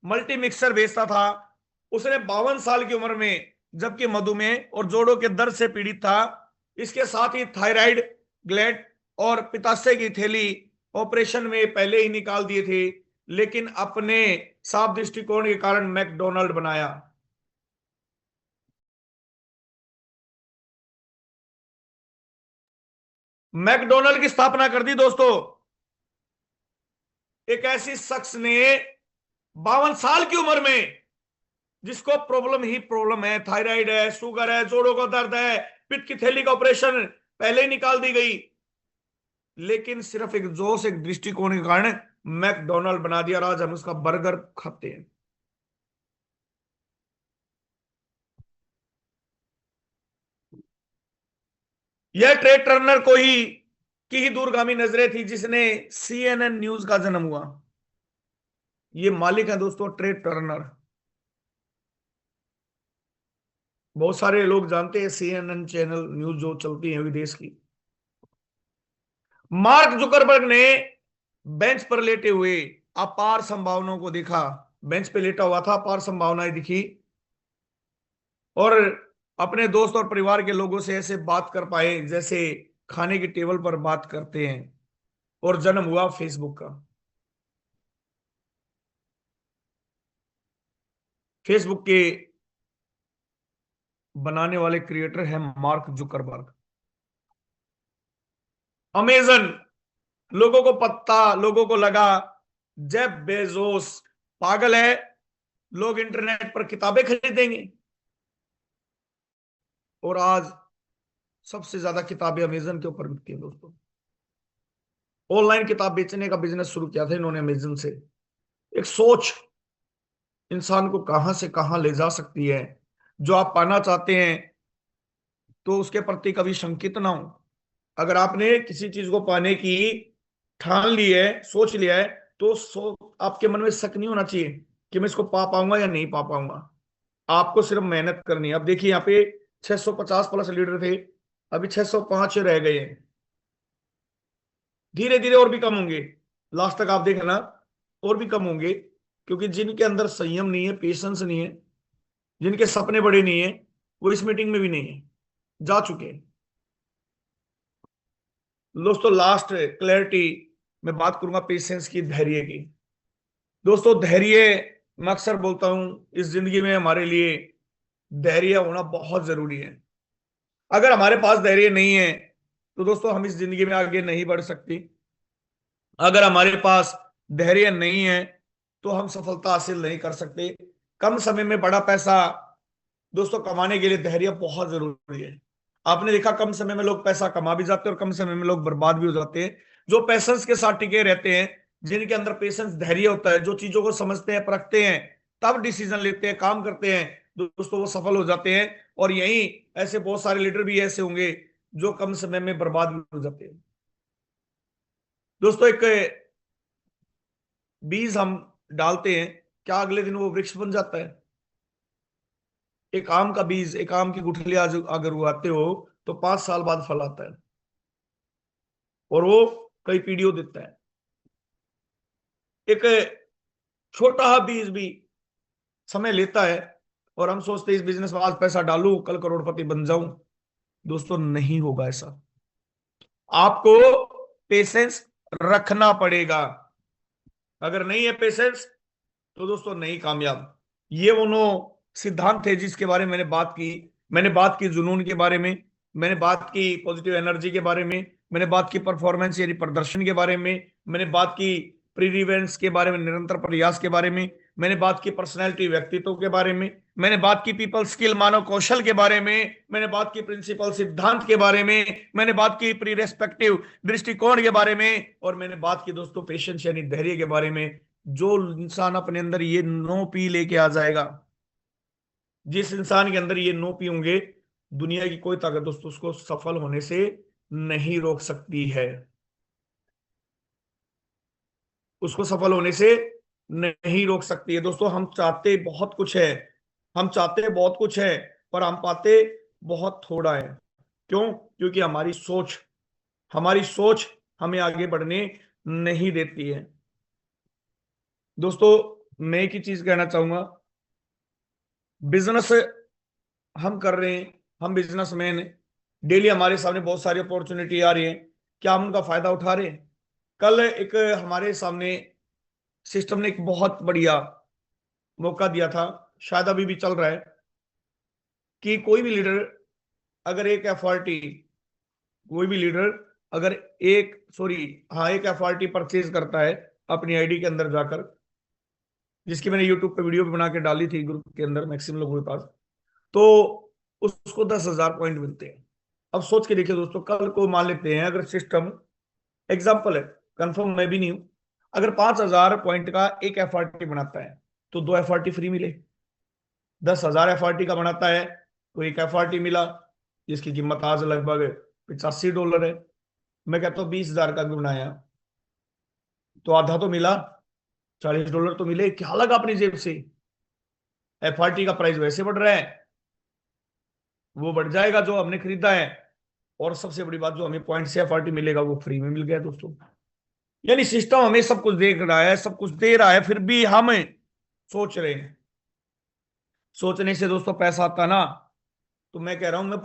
मल्टी मिक्सर बेचता था, उसने 52 साल की उम्र में, जबकि मधुमेह और जोड़ों के दर्द से पीड़ित था, इसके साथ ही थायराइड ग्लैंड और पित्ताशय की थैली ऑपरेशन में पहले ही निकाल दिए थे, लेकिन अपने साफ दृष्टिकोण के कारण मैकडोनाल्ड बनाया। मैकडोनाल्ड की स्थापना कर दी दोस्तों एक ऐसी शख्स ने 52 साल की उम्र में, जिसको प्रॉब्लम ही प्रॉब्लम है, थायराइड है, शुगर है, जोड़ों का दर्द है, पित्त की थैली का ऑपरेशन पहले ही निकाल दी गई, लेकिन सिर्फ एक जोश, एक दृष्टिकोण के कारण मैकडोनाल्ड बना दिया और आज हम उसका बर्गर खाते हैं। यह ट्रेड टर्नर को ही की ही दूरगामी नजरें थी जिसने CNN न्यूज का जन्म हुआ। ये मालिक है दोस्तों ट्रेड टर्नर। बहुत सारे लोग जानते हैं CNN चैनल न्यूज जो चलती है विदेश की। मार्क जुकरबर्ग ने बेंच पर लेटे हुए अपार संभावनाओं को देखा। बेंच पे लेटा हुआ था, अपार संभावनाएं दिखी और अपने दोस्त और परिवार के लोगों से ऐसे बात कर पाए जैसे खाने की टेबल पर बात करते हैं, और जन्म हुआ फेसबुक का। फेसबुक के बनाने वाले क्रिएटर हैं मार्क जुकरबर्ग। अमेजन, लोगों को लगा जेफ बेजोस पागल है, लोग इंटरनेट पर किताबें खरीदेंगे, और आज सबसे ज्यादा किताबें अमेजन के ऊपर बिकती हैं दोस्तों। ऑनलाइन किताब बेचने का बिजनेस शुरू किया था इन्होंने अमेजन से। एक सोच इंसान को कहां से कहां ले जा सकती है। जो आप पाना चाहते हैं तो उसके प्रति कभी शंकित ना हो। अगर आपने किसी चीज को पाने की ठान ली है, सोच लिया है, तो आपके मन में शक नहीं होना चाहिए कि मैं इसको पा पाऊंगा या नहीं पा पाऊंगा। आपको सिर्फ मेहनत करनी है। अब देखिए यहाँ पे 650 प्लस लीडर थे, अभी 605 रह गए हैं। धीरे धीरे और भी कम होंगे, लास्ट तक आप देखना और भी कम होंगे, क्योंकि जिनके अंदर संयम नहीं है, पेशेंस नहीं है, जिनके सपने बड़े नहीं है, वो इस मीटिंग में भी नहीं है, जा चुके हैं। दोस्तों लास्ट क्लैरिटी मैं बात करूंगा पेशेंस की, धैर्य की। दोस्तों धैर्य, मैं अक्सर बोलता हूं इस जिंदगी में हमारे लिए धैर्य होना बहुत जरूरी है। अगर हमारे पास धैर्य नहीं है तो दोस्तों हम इस जिंदगी में आगे नहीं बढ़ सकती। अगर हमारे पास धैर्य नहीं है तो हम सफलता हासिल नहीं कर सकते। कम समय में बड़ा पैसा दोस्तों कमाने के लिए धैर्य बहुत जरूरी है। आपने देखा कम समय में लोग पैसा कमा भी जाते हैं और कम समय में लोग बर्बाद भी हो जाते हैं। जो पेशेंस के साथ टिके रहते हैं, जिनके अंदर पेशेंस धैर्य होता है, जो चीजों को समझते हैं, परखते हैं, तब डिसीजन लेते हैं, काम करते हैं, दोस्तों वो सफल हो जाते हैं। और यही ऐसे बहुत सारे लीडर भी ऐसे होंगे जो कम समय में बर्बाद भी हो जाते हैं। दोस्तों एक बीज हम डालते हैं, क्या अगले दिन वो वृक्ष बन जाता है? एक आम का बीज, एक आम की गुठली अगर उगाते हो तो 5 साल बाद फल आता है और वो कई पीढ़ियों देता है। एक छोटा बीज भी समय लेता है, और हम सोचते हैं इस बिजनेस में आज पैसा डालूं कल करोड़पति बन जाऊं। दोस्तों नहीं होगा ऐसा। आपको पेशेंस रखना पड़ेगा। अगर नहीं है पेशेंस तो दोस्तों नहीं कामयाब। ये वो नो सिद्धांत थे जिसके बारे में मैंने बात की। मैंने बात की जुनून के बारे में, मैंने बात की पॉजिटिव एनर्जी के बारे में, मैंने बात की परफॉर्मेंस यानी प्रदर्शन के बारे में, मैंने बात की प्रीरिवेंस के बारे में, निरंतर प्रयास के बारे में, मैंने बात की पर्सनैलिटी व्यक्तित्व के बारे में, मैंने बात की पीपल स्किल मानव कौशल के बारे में, मैंने बात की प्रिंसिपल सिद्धांत के बारे में, मैंने बात की प्री रेस्पेक्टिव दृष्टिकोण के बारे में, और मैंने बात की दोस्तों पेशेंस यानी धैर्य के बारे में। जो इंसान अपने अंदर ये 9 पी लेके आ जाएगा, जिस इंसान के अंदर ये 9 पी होंगे, दुनिया की कोई ताकत दोस्तों उसको सफल होने से नहीं रोक सकती है। उसको सफल होने से नहीं रोक सकती है। दोस्तों हम चाहते बहुत कुछ है, हम चाहते बहुत कुछ है, पर हम पाते बहुत थोड़ा है। क्यों? क्योंकि हमारी सोच हमें आगे बढ़ने नहीं देती है। दोस्तों मैं एक ही चीज कहना चाहूंगा, बिजनेस हम कर रहे हैं, हम बिजनेसमैन हैं, डेली हमारे सामने बहुत सारी अपॉर्चुनिटी आ रही है, क्या हम उनका फायदा उठा रहे हैं? कल एक हमारे सामने सिस्टम ने एक बहुत बढ़िया मौका दिया था, शायद अभी भी चल रहा है, कि कोई भी लीडर अगर एक एफआरटी कोई भी लीडर अगर एक सॉरी हाँ एक एफआरटी परचेज करता है अपनी आईडी के अंदर जाकर, जिसकी मैंने यूट्यूब पे वीडियो भी बना के डाली थी ग्रुप के अंदर मैक्सिमम लोगों के पास, तो उसको 10,000 पॉइंट मिलते हैं। अब सोच के देखिए दोस्तों, कल को मान लेते हैं अगर सिस्टम, एग्जाम्पल है, कंफर्म मैं भी नहीं हूं, अगर 5,000 पॉइंट का एक एफआरटी बनाता है तो 2 एफआरटी फ्री मिले। 10,000 एफआरटी का बनाता है तो एक एफआरटी मिला, जिसकी कीमत आज लगभग $85 है। मैं कहता हूँ 20,000 का भी बनाया तो आधा तो मिला, $40 तो मिले। क्या लगा अपनी जेब से? एफआरटी का प्राइस वैसे बढ़ रहा है, वो बढ़ जाएगा जो हमने खरीदा है, और सबसे बड़ी बात जो हमें पॉइंट से एफआरटी मिलेगा वो फ्री में मिल गया दोस्तों। यानी सिस्टम हमें सब कुछ देख रहा है, सब कुछ दे रहा है, फिर भी हम सोच रहे हैं। सोचने से दोस्तों पैसा आता ना, तो मैं कह रहा हूं मैं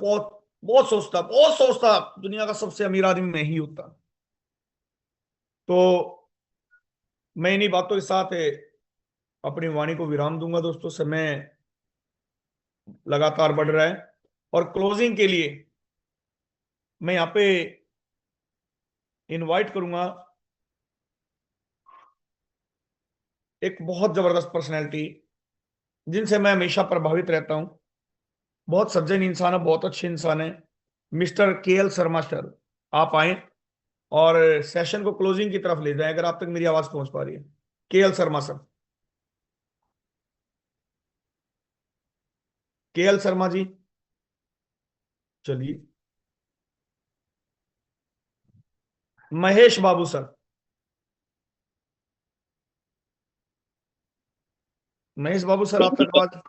बहुत सोचता, दुनिया का सबसे अमीर आदमी मैं ही होता। तो मैं इन्हीं बातों के साथ अपनी वाणी को विराम दूंगा दोस्तों। समय लगातार बढ़ रहा है, और क्लोजिंग के लिए मैं यहाँ पे इनवाइट करूंगा एक बहुत जबरदस्त पर्सनैलिटी जिनसे मैं हमेशा प्रभावित रहता हूं। बहुत सज्जन इंसान है, बहुत अच्छे इंसान है, मिस्टर KL शर्मा सर। आप आए और सेशन को क्लोजिंग की तरफ ले जाएं, अगर आप तक मेरी आवाज पहुंच पा रही है। KL Sharma sir, KL Sharma ji, चलिए। महेश बाबू सर, महेश बाबू सर आप तक आवाज।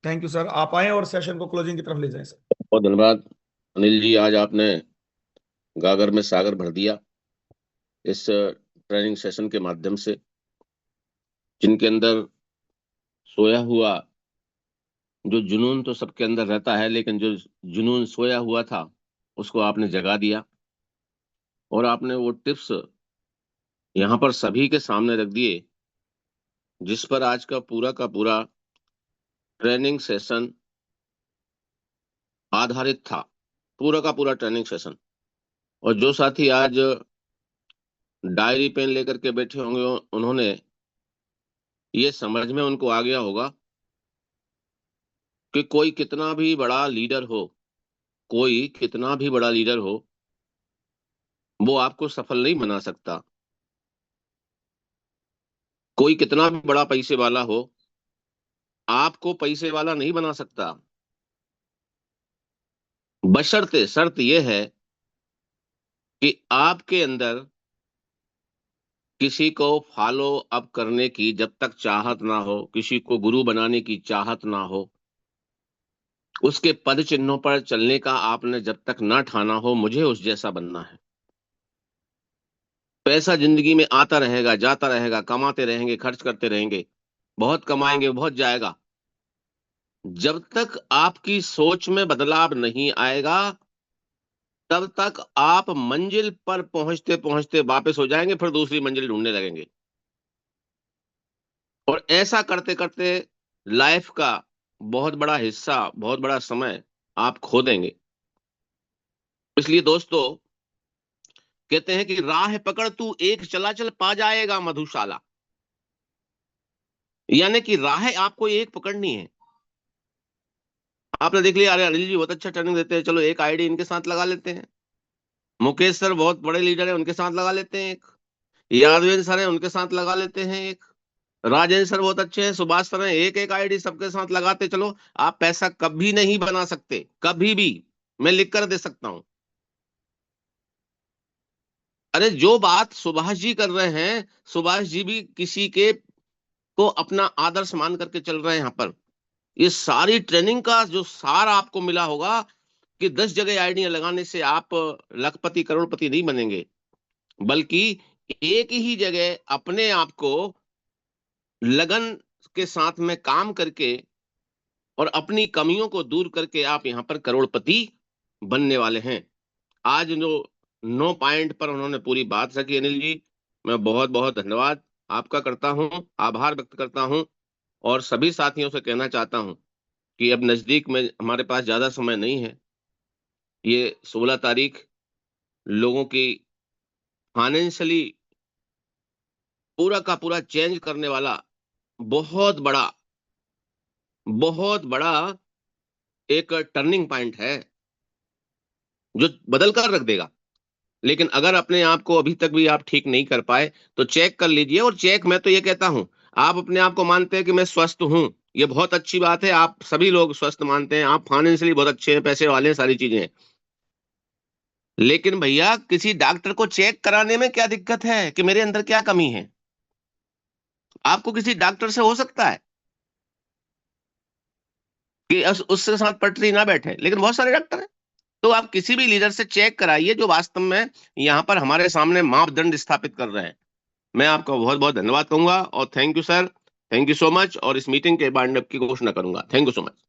थैंक यू सर, आप आए और सेशन को क्लोजिंग की तरफ ले जाएं सर। बहुत धन्यवाद अनिल जी, आज आपने गागर में सागर भर दिया इस ट्रेनिंग सेशन के माध्यम से। जिनके अंदर सोया हुआ जो जुनून तो सबके अंदर रहता है, लेकिन जो जुनून सोया हुआ था उसको आपने जगा दिया, और आपने वो टिप्स यहाँ पर सभी के सामने रख दिए, जिस पर आज का पूरा ट्रेनिंग सेशन आधारित था। पूरा का पूरा ट्रेनिंग सेशन। और जो साथी आज डायरी पेन लेकर के बैठे होंगे, उन्होंने ये समझ में उनको आ गया होगा कि कोई कितना भी बड़ा लीडर हो, कोई कितना भी बड़ा लीडर हो, वो आपको सफल नहीं बना सकता। कोई कितना भी बड़ा पैसे वाला हो, आपको पैसे वाला नहीं बना सकता। बशर्ते शर्त यह है कि आपके अंदर किसी को फॉलो अप करने की जब तक चाहत ना हो, किसी को गुरु बनाने की चाहत ना हो, उसके पद चिन्हों पर चलने का आपने जब तक ना ठाना हो मुझे उस जैसा बनना है, पैसा जिंदगी में आता रहेगा, जाता रहेगा, कमाते रहेंगे, खर्च करते रहेंगे, बहुत कमाएंगे, बहुत जाएगा। जब तक आपकी सोच में बदलाव नहीं आएगा, तब तक आप मंजिल पर पहुंचते पहुंचते वापस हो जाएंगे, फिर दूसरी मंजिल ढूंढने लगेंगे। और ऐसा करते करते लाइफ का बहुत बड़ा हिस्सा, बहुत बड़ा समय आप खो देंगे। इसलिए दोस्तों, कहते हैं कि राह पकड़ तू एक चला चल, पा जाएगा मधुशाला। यानी कि राह आपको एक पकड़नी है। आपने देख लिया, अरे अनिल जी बहुत अच्छा ट्रेनिंग देते हैं, चलो एक आईडी इनके साथ लगा लेते हैं। मुकेश सर बहुत बड़े लीडर है, उनके साथ लगा लेते हैं एक। यादवेंद्र सर है, उनके साथ लगा लेते हैं एक। राजेंद्र सर बहुत अच्छे हैं, सुभाष सर हैं, एक एक आईडी सबके साथ लगाते चलो। आप पैसा कभी नहीं बना सकते, कभी भी। मैं लिख कर दे सकता हूं। अरे जो बात सुभाष जी कर रहे हैं, सुभाष जी भी किसी के को अपना आदर्श मान करके चल रहे हैं यहाँ पर। ये सारी ट्रेनिंग का जो सार आपको मिला होगा कि 10 जगह आइडिया लगाने से आप लखपति करोड़पति नहीं बनेंगे, बल्कि एक ही जगह अपने आप को लगन के साथ में काम करके और अपनी कमियों को दूर करके आप यहाँ पर करोड़पति बनने वाले हैं। आज जो 9 पॉइंट पर उन्होंने पूरी बात रखी, अनिल जी, मैं बहुत बहुत धन्यवाद आपका करता हूं, आभार व्यक्त करता हूं। और सभी साथियों से कहना चाहता हूं कि अब नजदीक में हमारे पास ज्यादा समय नहीं है। ये 16 तारीख लोगों की फाइनेंशियली पूरा का पूरा चेंज करने वाला बहुत बड़ा एक टर्निंग पॉइंट है, जो बदल कर रख देगा। लेकिन अगर अपने आप को अभी तक भी आप ठीक नहीं कर पाए, तो चेक कर लीजिए। और चेक, मैं तो ये कहता हूं, आप अपने आप को मानते हैं कि मैं स्वस्थ हूं, ये बहुत अच्छी बात है। आप सभी लोग स्वस्थ मानते हैं, आप फाइनेंशियली बहुत अच्छे हैं, पैसे वाले हैं, सारी चीजें हैं। लेकिन भैया, किसी डॉक्टर को चेक कराने में क्या दिक्कत है कि मेरे अंदर क्या कमी है? आपको किसी डॉक्टर से हो सकता है कि उसके साथ पटरी ना बैठे, लेकिन बहुत सारे डॉक्टर हैं। तो आप किसी भी लीडर से चेक कराइए जो वास्तव में यहाँ पर हमारे सामने मापदंड स्थापित कर रहे हैं। मैं आपका बहुत बहुत धन्यवाद कहूंगा, और thank you sir, thank you so much. और इस मीटिंग के बाइंड अप की घोषणा करूंगा। Thank you so much.